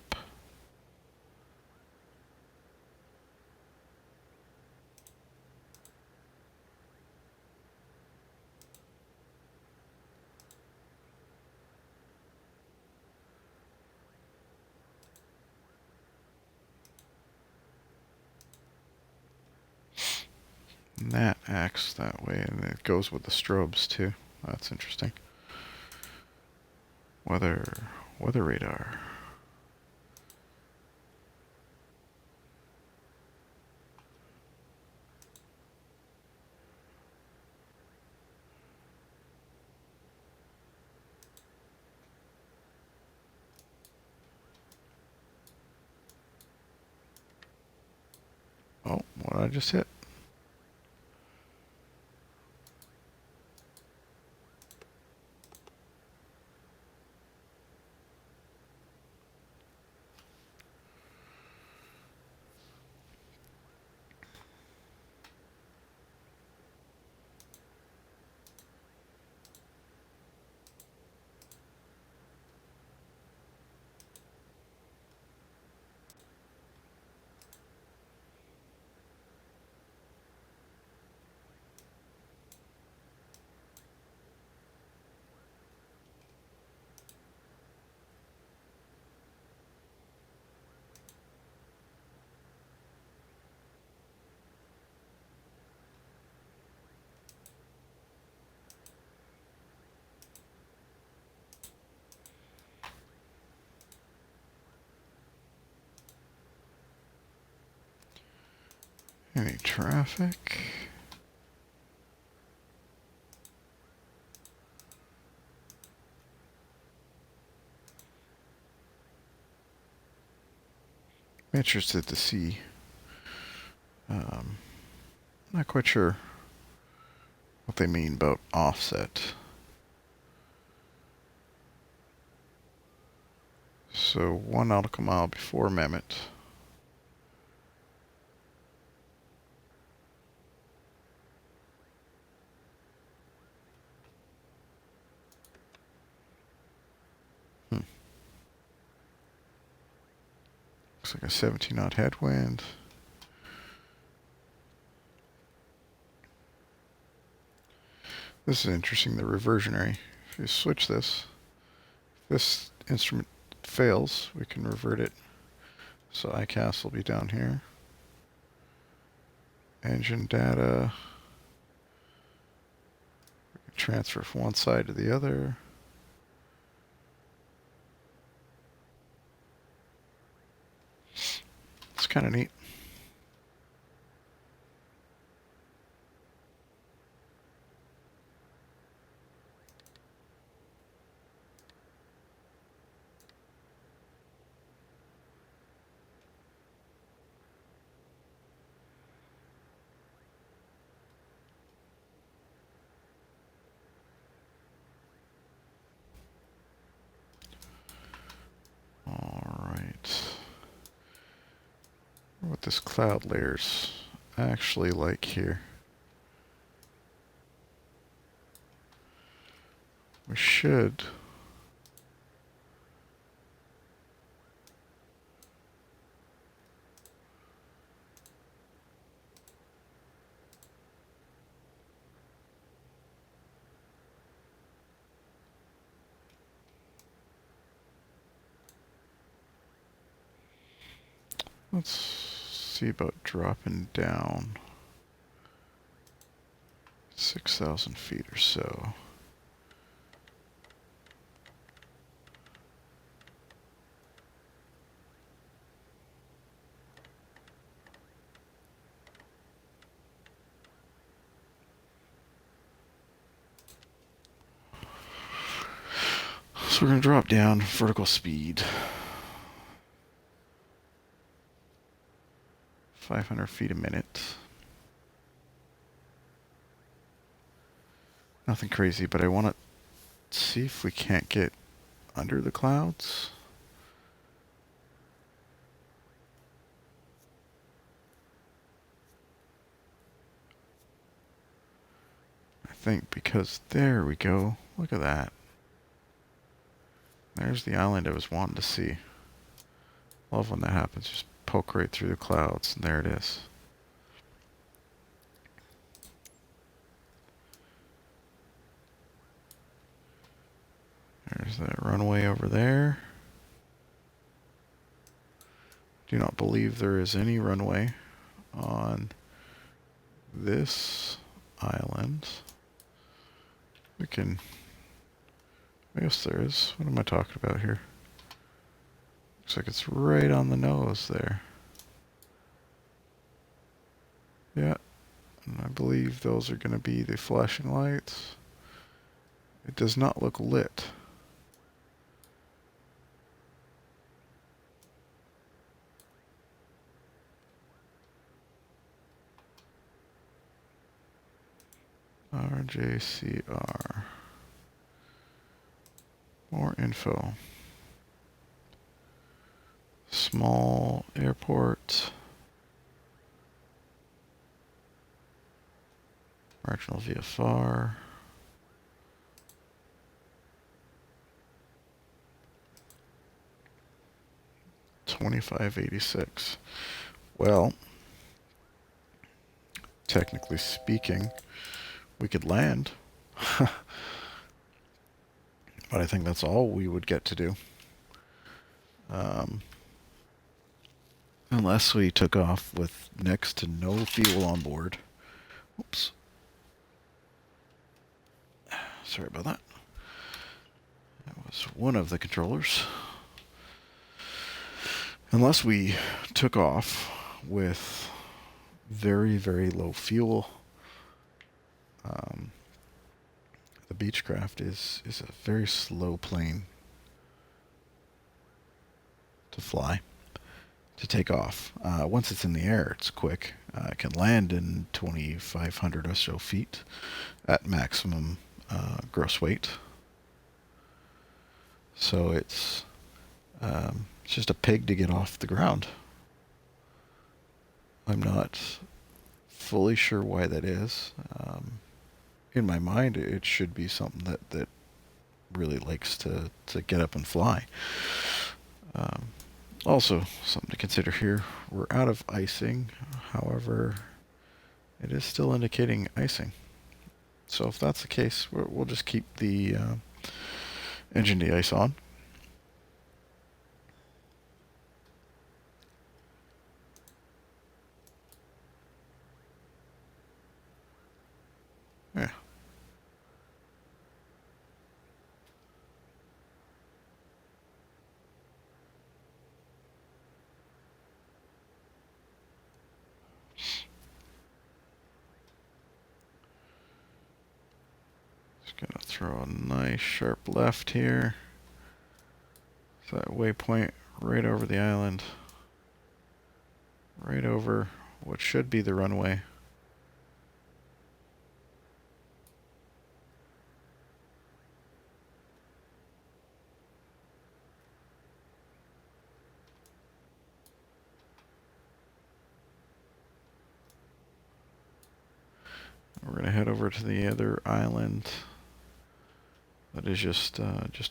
And that acts that way, and it goes with the strobes too. That's interesting. Weather radar. Oh, what did I just hit? Any traffic? I'm interested to see. Not quite sure what they mean about offset. So 1 nautical mile before Mehmet. Looks like a 17 knot headwind. This is interesting, the reversionary. If you switch this, if this instrument fails, we can revert it. So ICAS will be down here. Engine data. We can transfer from one side to the other. kind of neat. What this cloud layer's actually like here. We should let's see about dropping down 6,000 feet or so. So we're going to drop down vertical speed 500 feet a minute. Nothing crazy, but I want to see if we can't get under the clouds. I think because there we go. Look at that. There's the island I was wanting to see. Love when that happens. Just poke right through the clouds, and there it is. There's that runway over there. Do not believe there is any runway on this island. We can... I guess there is. What am I talking about here? Looks like it's right on the nose there. Yeah. And I believe those are going to be the flashing lights. It does not look lit. RJCR. More info. Small airport. Marginal VFR. $25.86. Well, technically speaking, we could land. But I think that's all we would get to do. Unless we took off with next to no fuel on board. Oops. Sorry about that. That was one of the controllers. Unless we took off with very, very low fuel. The Beechcraft is a very slow plane to fly, to take off. Once it's in the air, it's quick. It can land in 2,500 or so feet at maximum gross weight. So it's just a pig to get off the ground. I'm not fully sure why that is. In my mind, it should be something that really likes to get up and fly. Also, something to consider here, we're out of icing. However, it is still indicating icing. So if that's the case, we'll just keep the engine de-ice on. Yeah. Just gonna throw a nice sharp left here. So that waypoint right over the island. Right over what should be the runway. We're gonna head over to the other island. That is just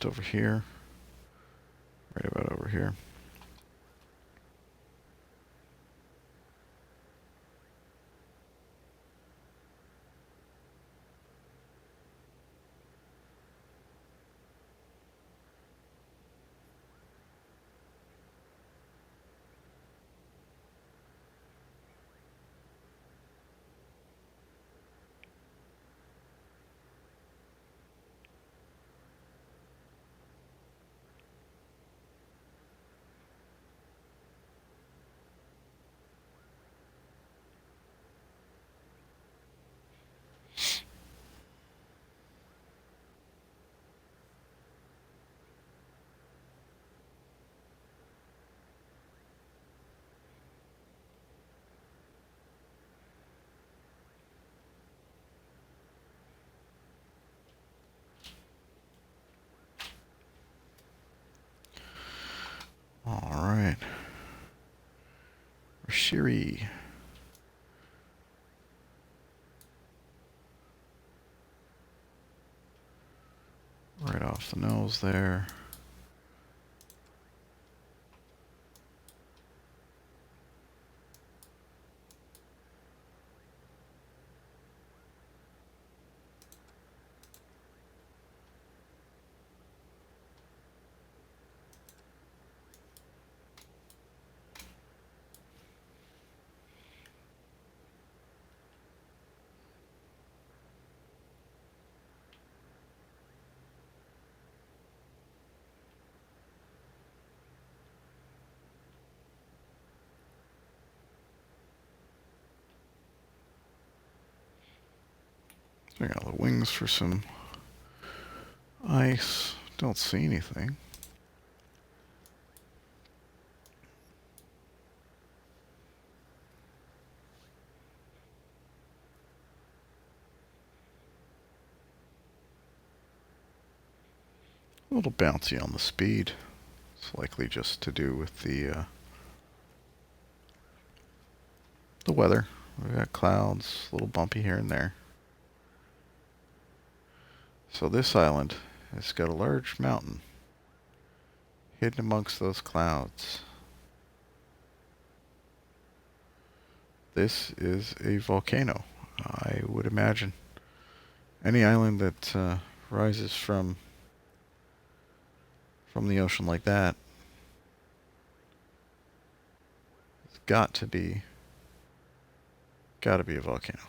over here. Right about over here. Alright. Shiri. Right off the nose there. Swing out the wings for some ice. Don't see anything. A little bouncy on the speed. It's likely just to do with the weather. We've got clouds, a little bumpy here and there. So this island has got a large mountain hidden amongst those clouds. This is a volcano, I would imagine. Any island that rises from the ocean like that has got to be a volcano.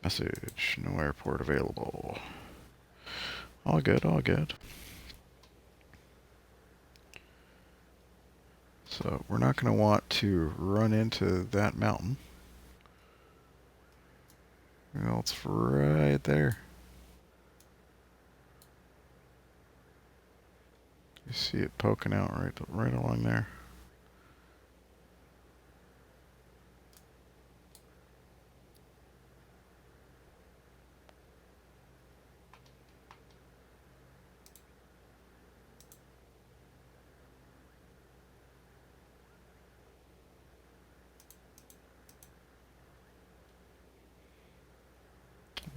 Message, no airport available. All good, all good. So we're not going to want to run into that mountain. Well, it's right there. You see it poking out right along there.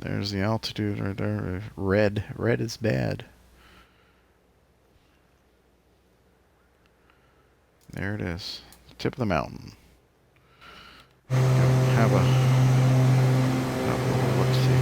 There's the altitude right there. Red. Red is bad. There it is. Tip of the mountain. Have a little look-see.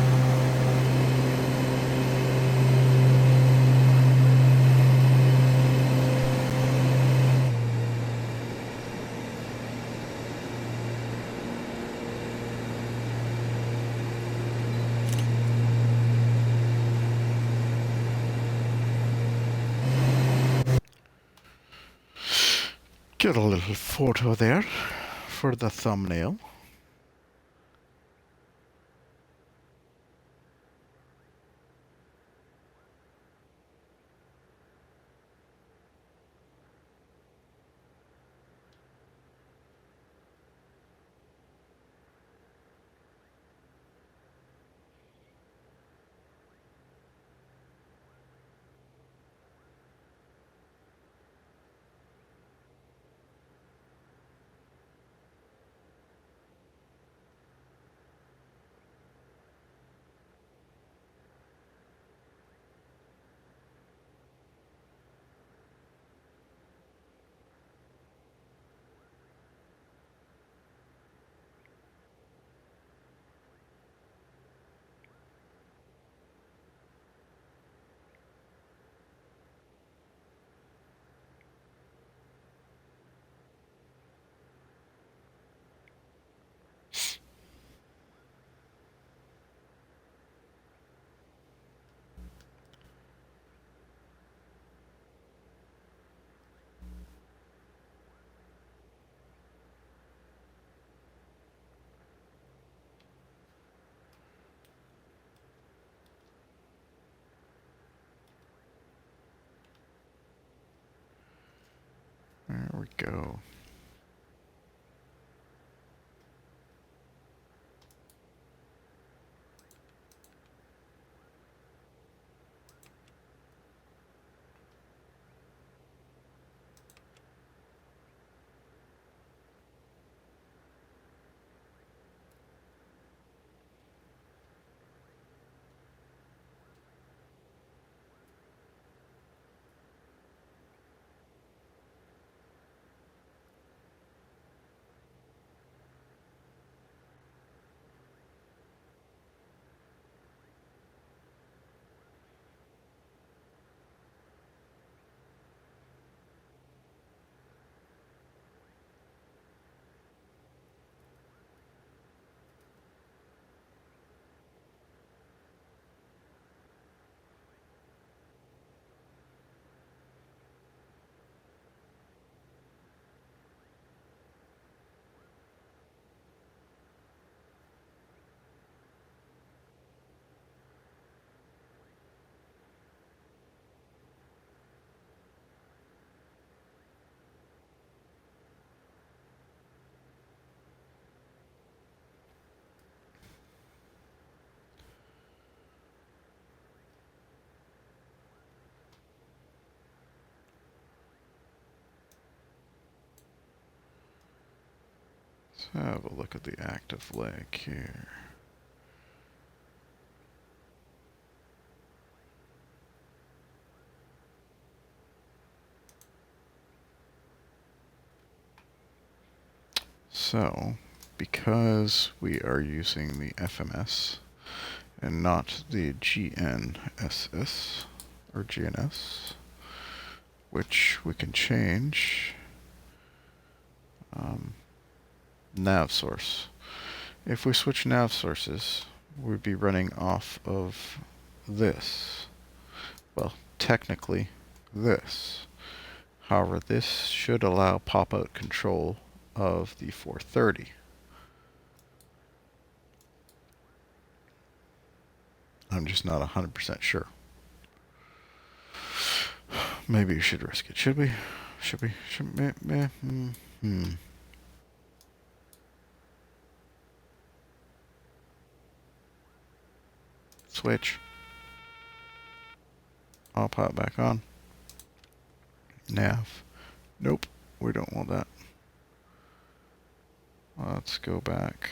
Get a little photo there for the thumbnail. There we go. Let's have a look at the active leg here. So, because we are using the FMS and not the GNSS or GNS, which we can change, nav source. If we switch nav sources, we'd be running off of this. Well, technically this. However, this should allow pop-out control of the 430. I'm just not 100% sure. Maybe we should risk it. Should we? Should we? Switch. I'll pop it back on. Nav. Nope, we don't want that. Let's go back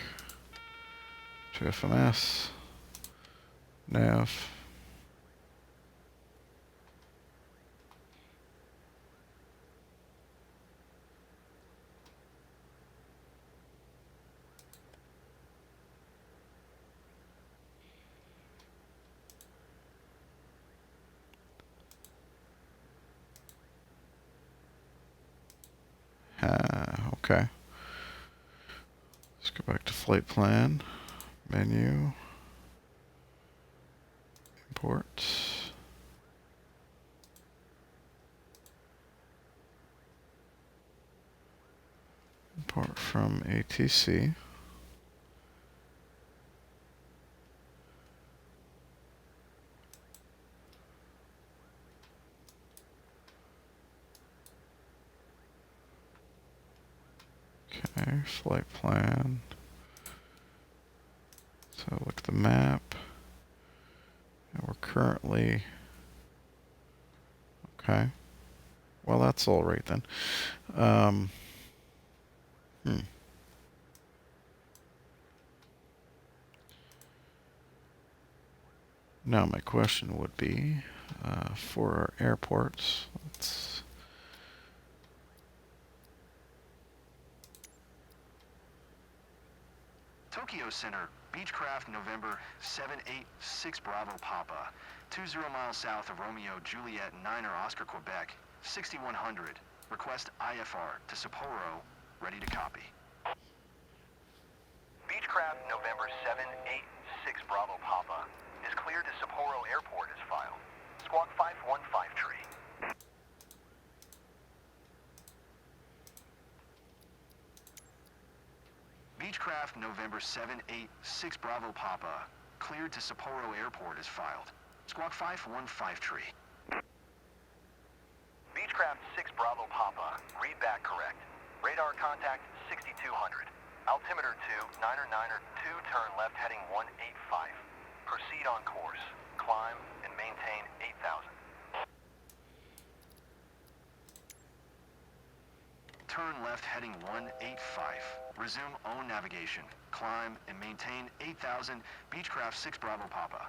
to FMS. nav. Okay. Let's go back to flight plan, menu, import. Import from ATC. Okay, flight plan. So look at the map. And we're currently... Okay. Well, that's all right then. Now my question would be, for our airports, let's... Tokyo Center, Beechcraft, November 786 Bravo Papa, 20 miles south of Romeo Juliet 9 Oscar, Quebec, 6100. Request IFR to Sapporo, ready to copy. Beechcraft, November 786 Bravo Papa, is cleared to Sapporo Airport as filed. Squawk 515 tree. Beechcraft, November 786 Bravo Papa, cleared to Sapporo Airport as filed. Squawk 515 tree. Beechcraft 6 Bravo Papa, read back correct. Radar contact 6200. Altimeter 2, 9er 2, turn left heading 185. Proceed on course. Climb and maintain 8000. Turn left heading 185. Resume own navigation. Climb and maintain 8000. Beechcraft 6 Bravo Papa.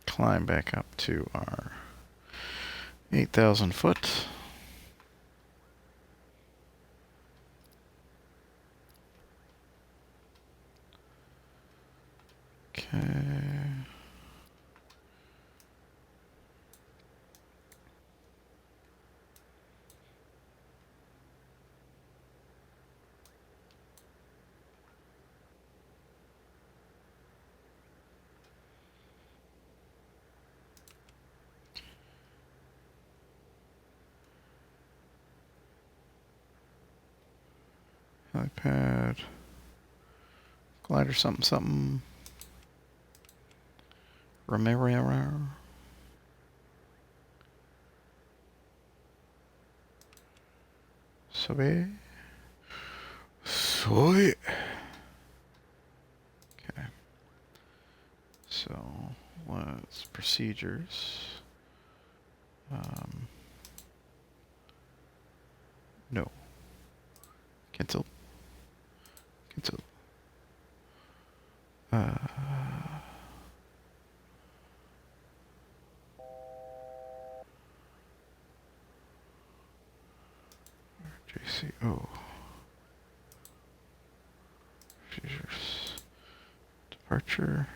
Climb back up to our 8,000 foot. Okay. iPad, glider something something. Romero. Soy. Okay. So let's procedures. No. Cancel. Cancel. RJCO. Procedures. Departure.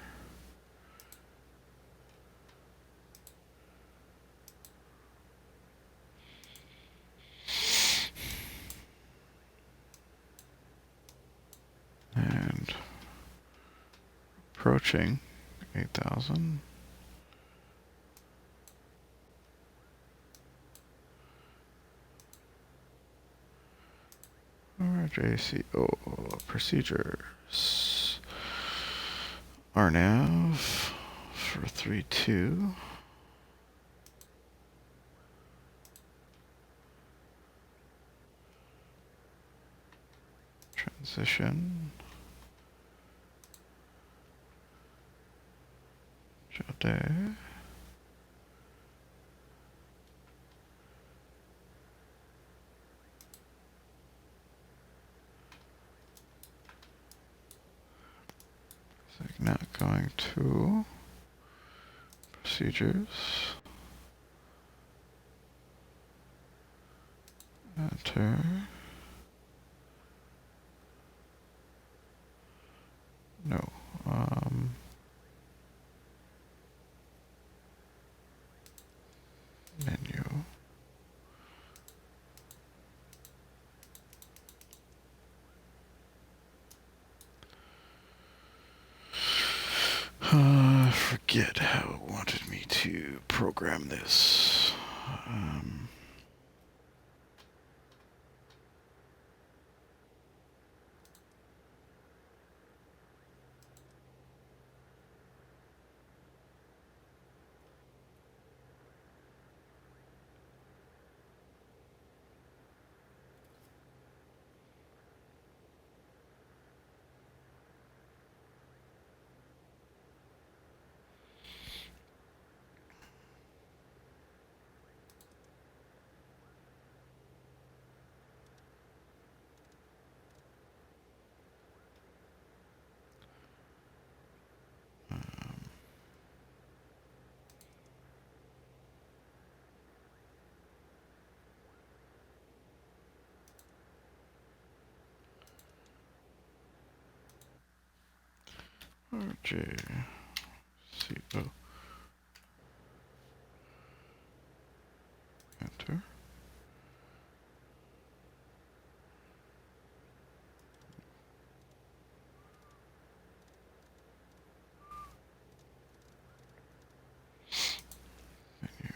approaching 8,000. RJCO procedures. RNAV for 32. Transition. Jade. Not going to procedures. Enter. No. Menu. Forget how it wanted me to program this. RJCO. Enter. Menu.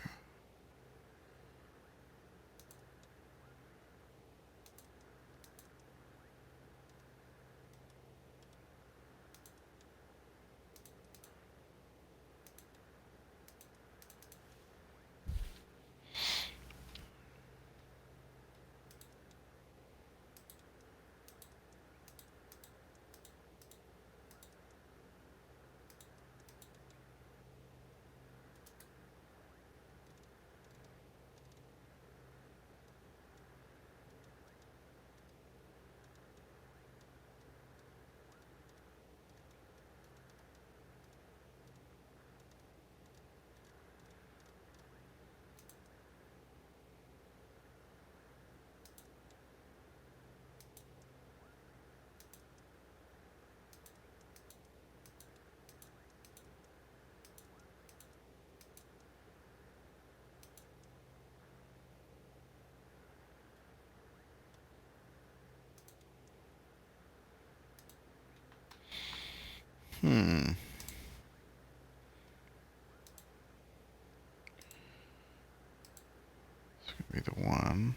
It's gonna be the one.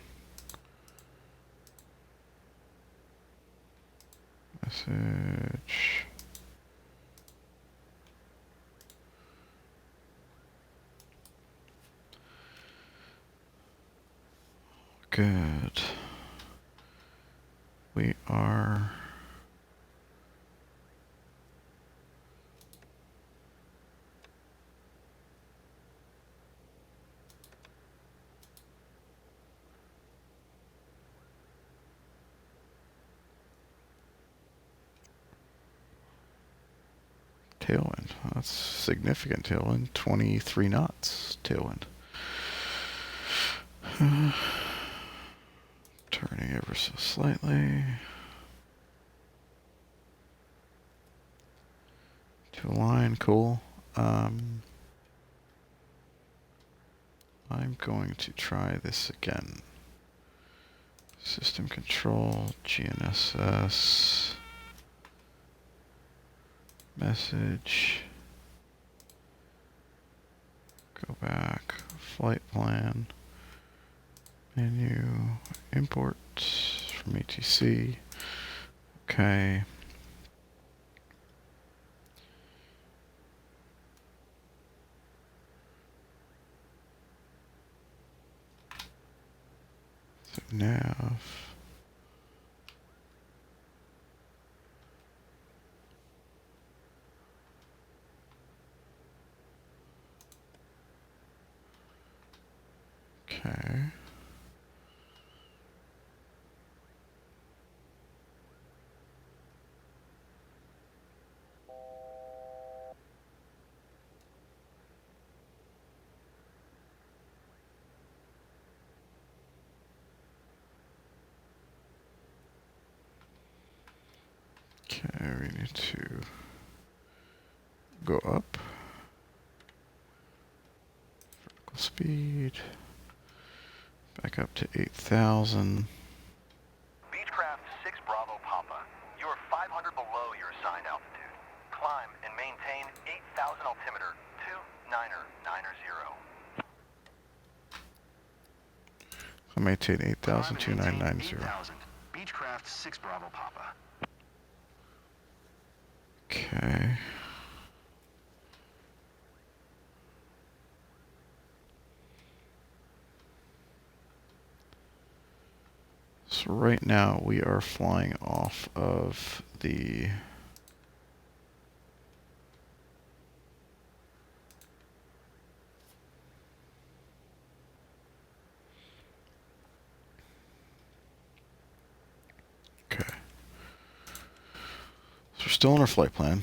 Message. Good. We are tailwind. That's significant tailwind. 23 knots tailwind. Turning ever so slightly. To align, cool. I'm going to try this again. System control, GNSS. Message. Go back. Flight plan. Menu. Import from ATC. Okay. So nav. Okay. Okay, we need to go up. Vertical speed. Back up to 8,000. Beechcraft 6 Bravo Papa. You are 500 below your assigned altitude. Climb and maintain 8,000 altimeter 2990. So maintain 8,2990. 8,000. Beechcraft 6 Bravo Papa. Okay. So right now we are flying off of the okay. So we're still on our flight plan.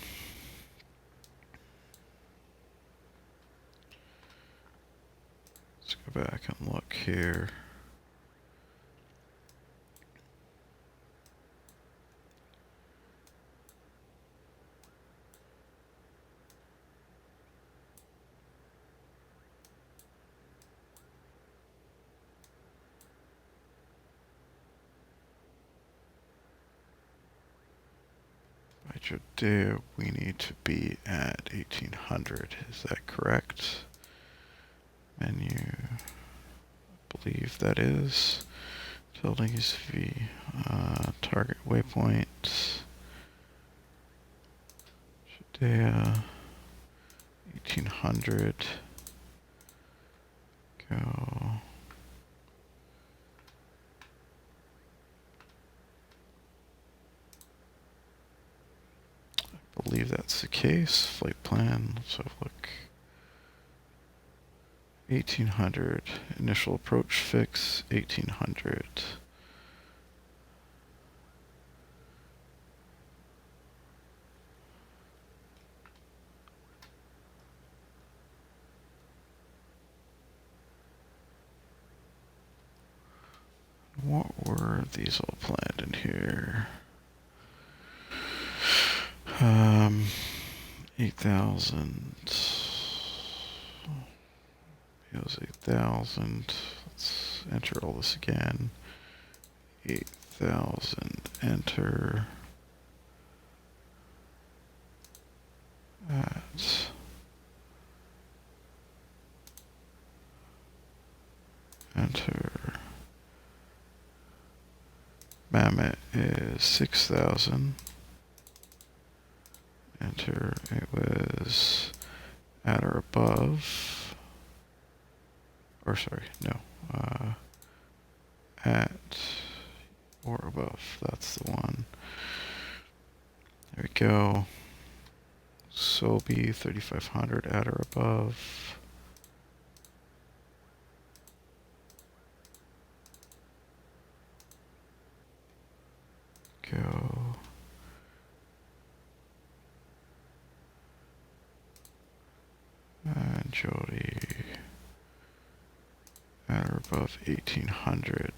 Let's go back and look here. By Judea, we need to be at 1800. Is that correct? Menu. I believe that is. Tilting is V. Target waypoint. Judea. 1800. Go. I believe that's the case. Flight plan. Let's have a look. 1800. Initial approach fix. 1800. What were these all planned in here? 8,000. It was 8,000. Let's enter all this again. 8,000. Enter. At. Enter. Mammoth is 6,000. Enter. It was at or above. Or sorry, no. At or above. That's the one. There we go. Sobe 3,500 at or above. Go. And Jody at or above 1,800.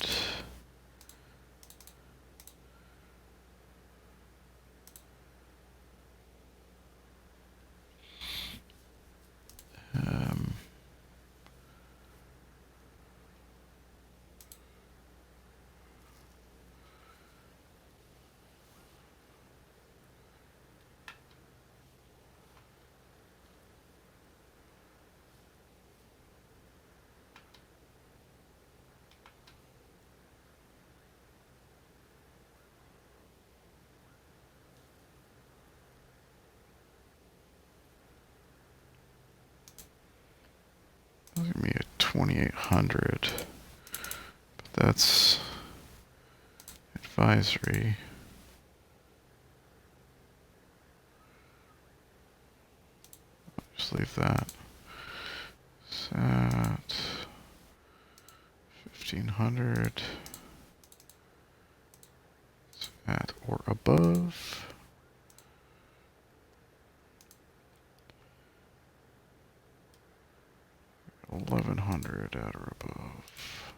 That's gonna be a 2800. But that's advisory. Just leave that. Set 1500. At or above. $1,100 at or above.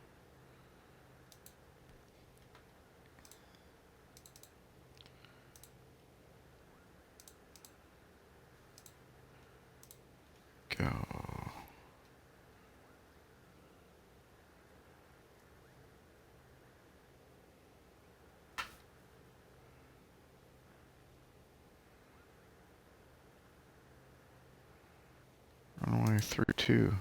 Go. Runway 32.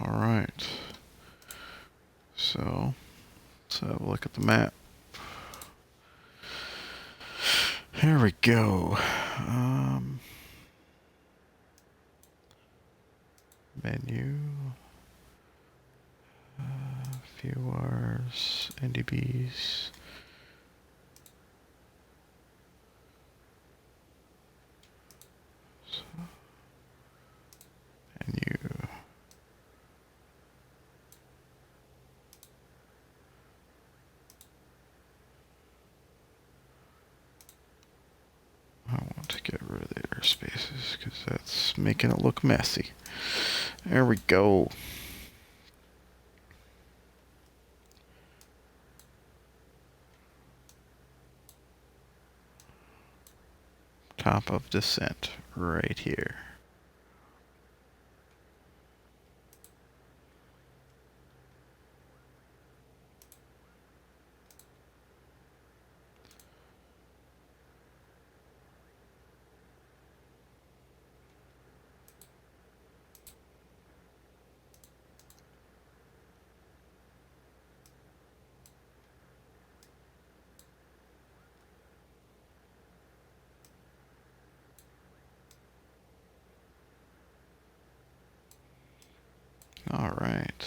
All right. So let's have a look at the map. Here we go. Menu. Viewers. NDBs. Menu. I want to get rid of the airspaces because that's making it look messy. There we go. Top of descent right here. All right.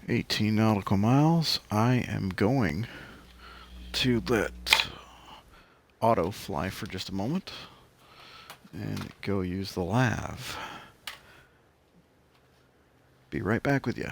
$18 nautical miles. I am going to let auto fly for just a moment and go use the lav. Be right back with you.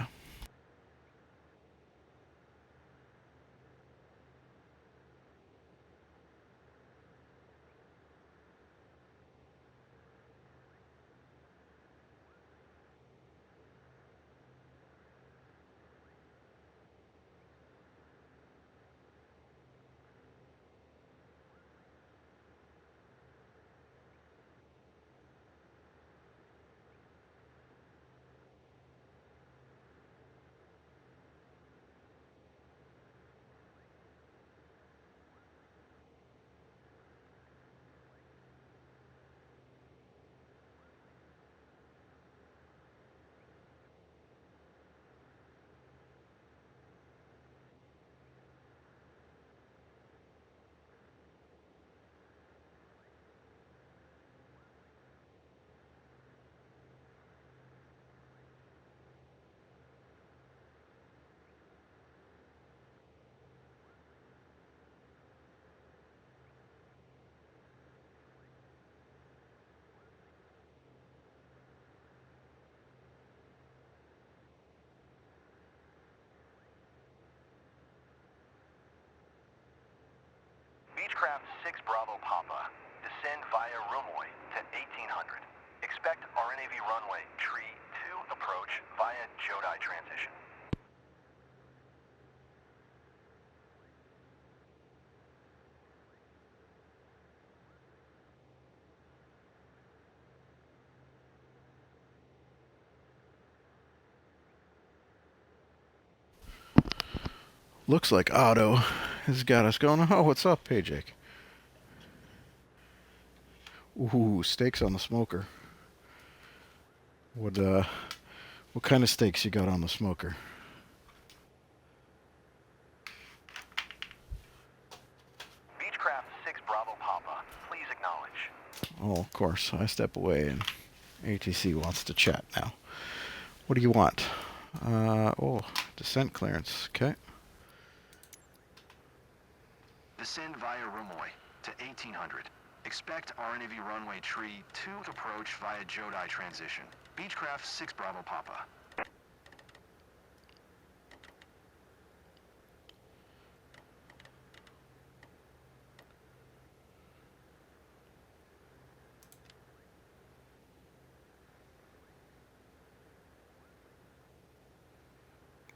Beechcraft 6 Bravo Papa. Descend via Rumoy to 1800. Expect RNAV runway, tree 2 approach via Jodi transition. Looks like Otto has got us going. Oh, what's up? Hey, Jake. Ooh, steaks on the smoker. What kind of steaks you got on the smoker? Beechcraft 6 Bravo Papa, please acknowledge. Oh, of course. I step away and ATC wants to chat now. What do you want? Oh, descent clearance. Okay. Descend via Rumoy to 1800. Expect RNAV runway tree 2 approach via Jodi transition. Beechcraft 6 Bravo Papa.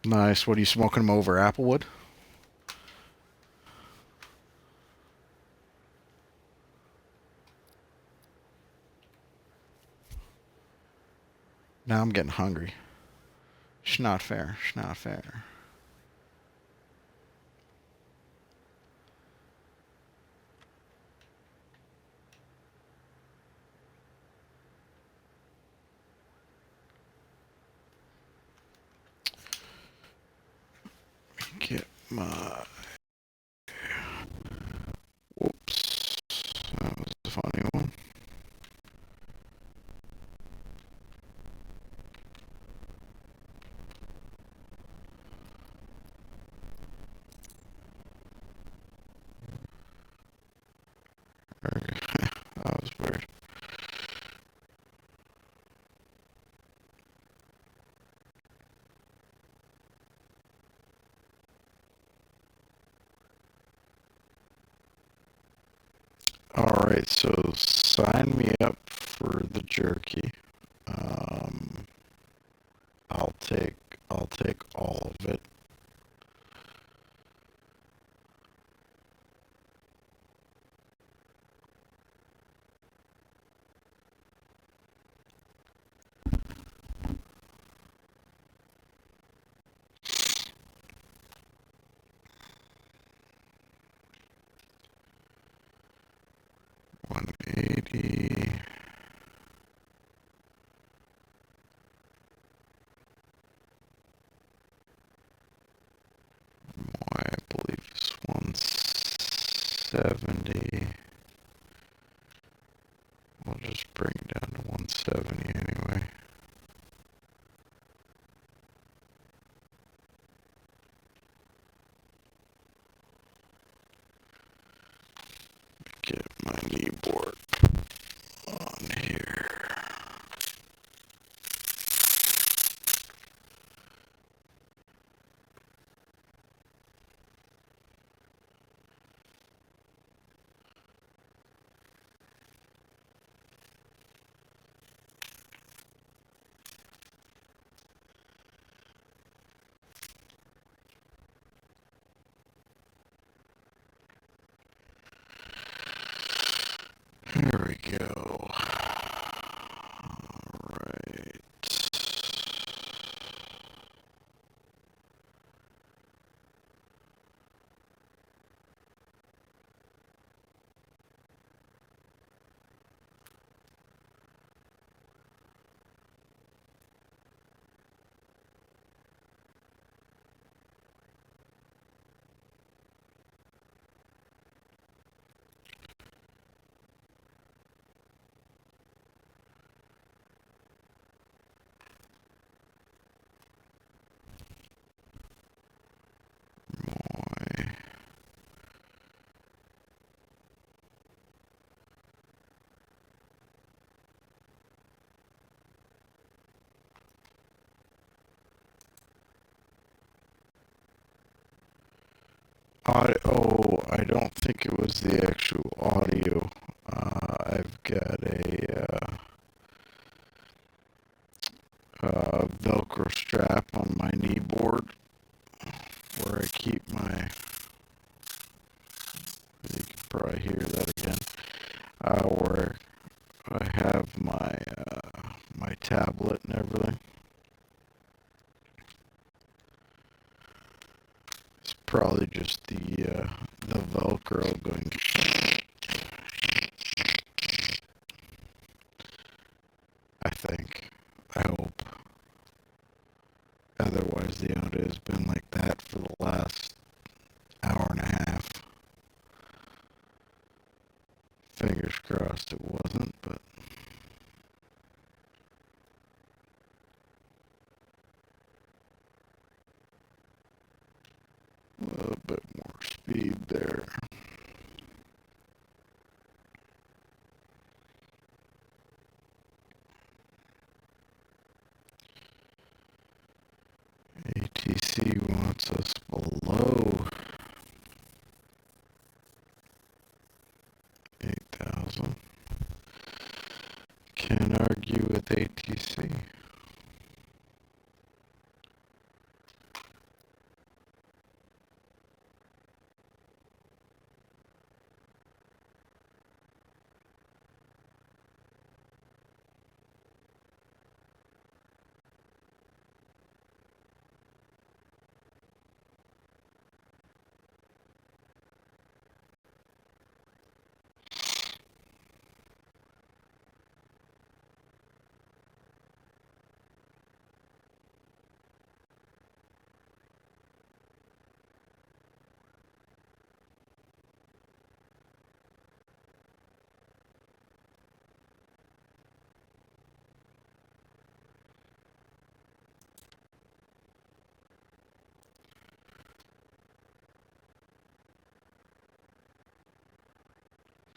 Nice. What are you smoking them over? Applewood? Now I'm getting hungry. Not fair. Not fair. Get my... Whoops. That was a funny one. That was weird. Alright, so sign me up for the jerky. I'll take all of it. $180. I believe it's $170. We'll just bring it down to 170 anyway. Get my kneeboard on here. There we go. Alright. Boy. I don't think it was the actual audio. I've got a Velcro strap on my kneeboard where I keep my... You can probably hear that again. Where I have my my tablet and everything. It's probably just the Velcro going. think. I hope. Otherwise, the audio has been like that for the last hour and a half. Fingers crossed it wasn't, but a little bit more speed there. ATC wants us below 8,000. Can't argue with ATC.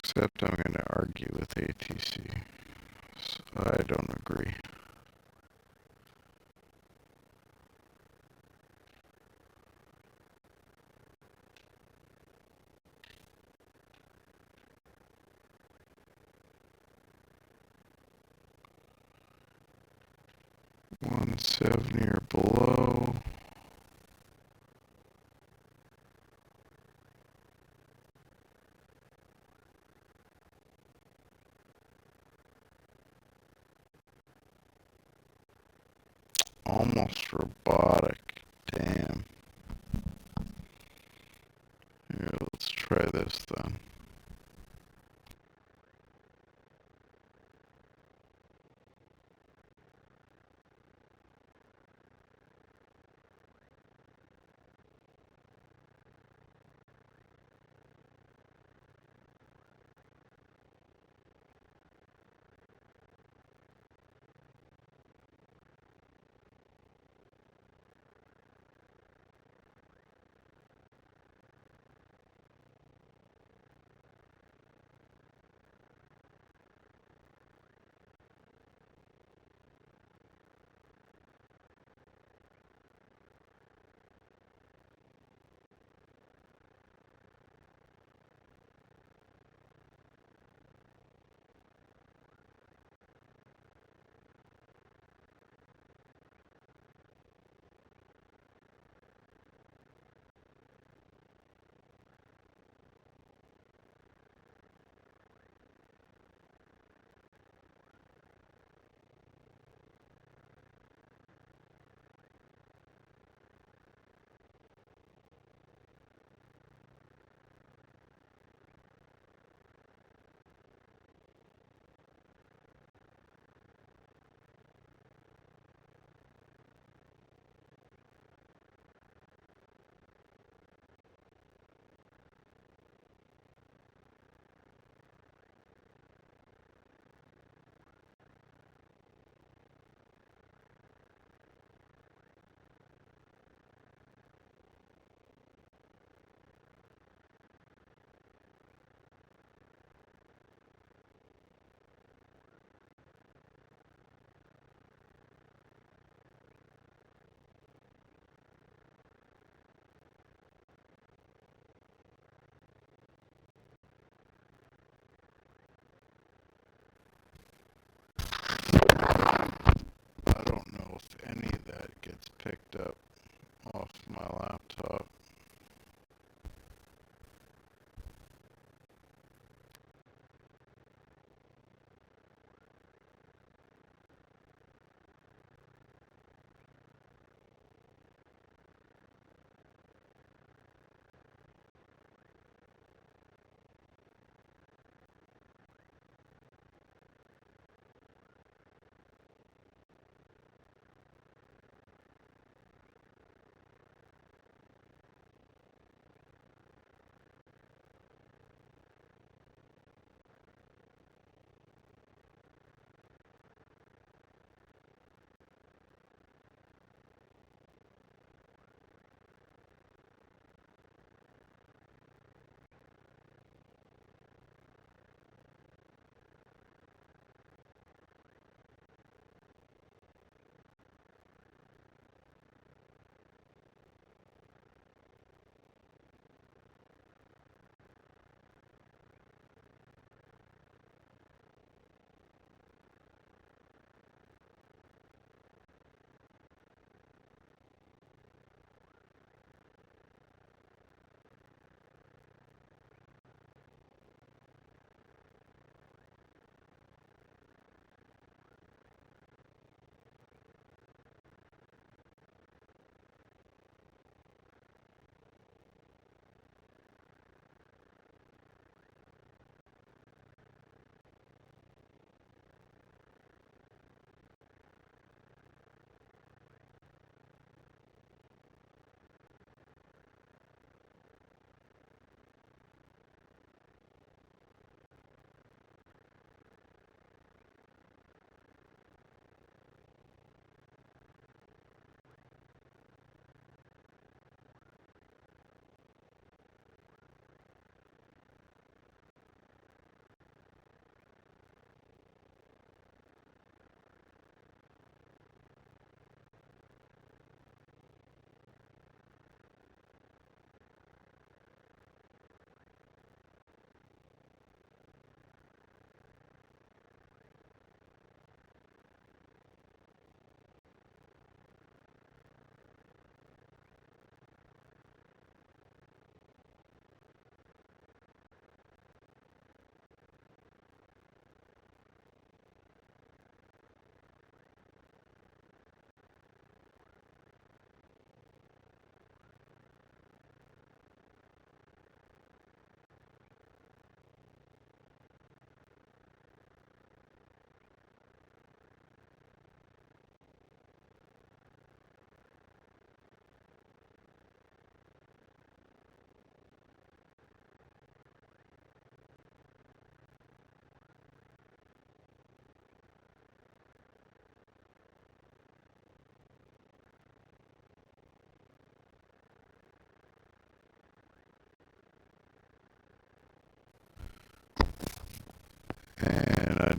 Except I'm going to argue with ATC. So I don't agree. $170 or below. Almost robotic. Damn. Here, let's try this then.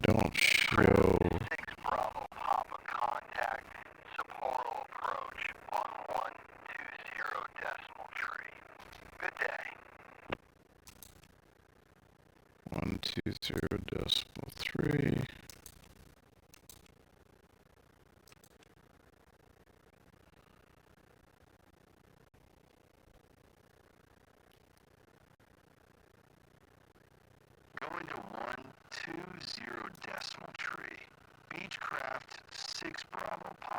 don't show. 6 Bravo Papa, contact Sapporo approach on 120 decimal tree. Good day. 120.3. Going to 120 decimal tree. Beechcraft 6 Bravo Papa.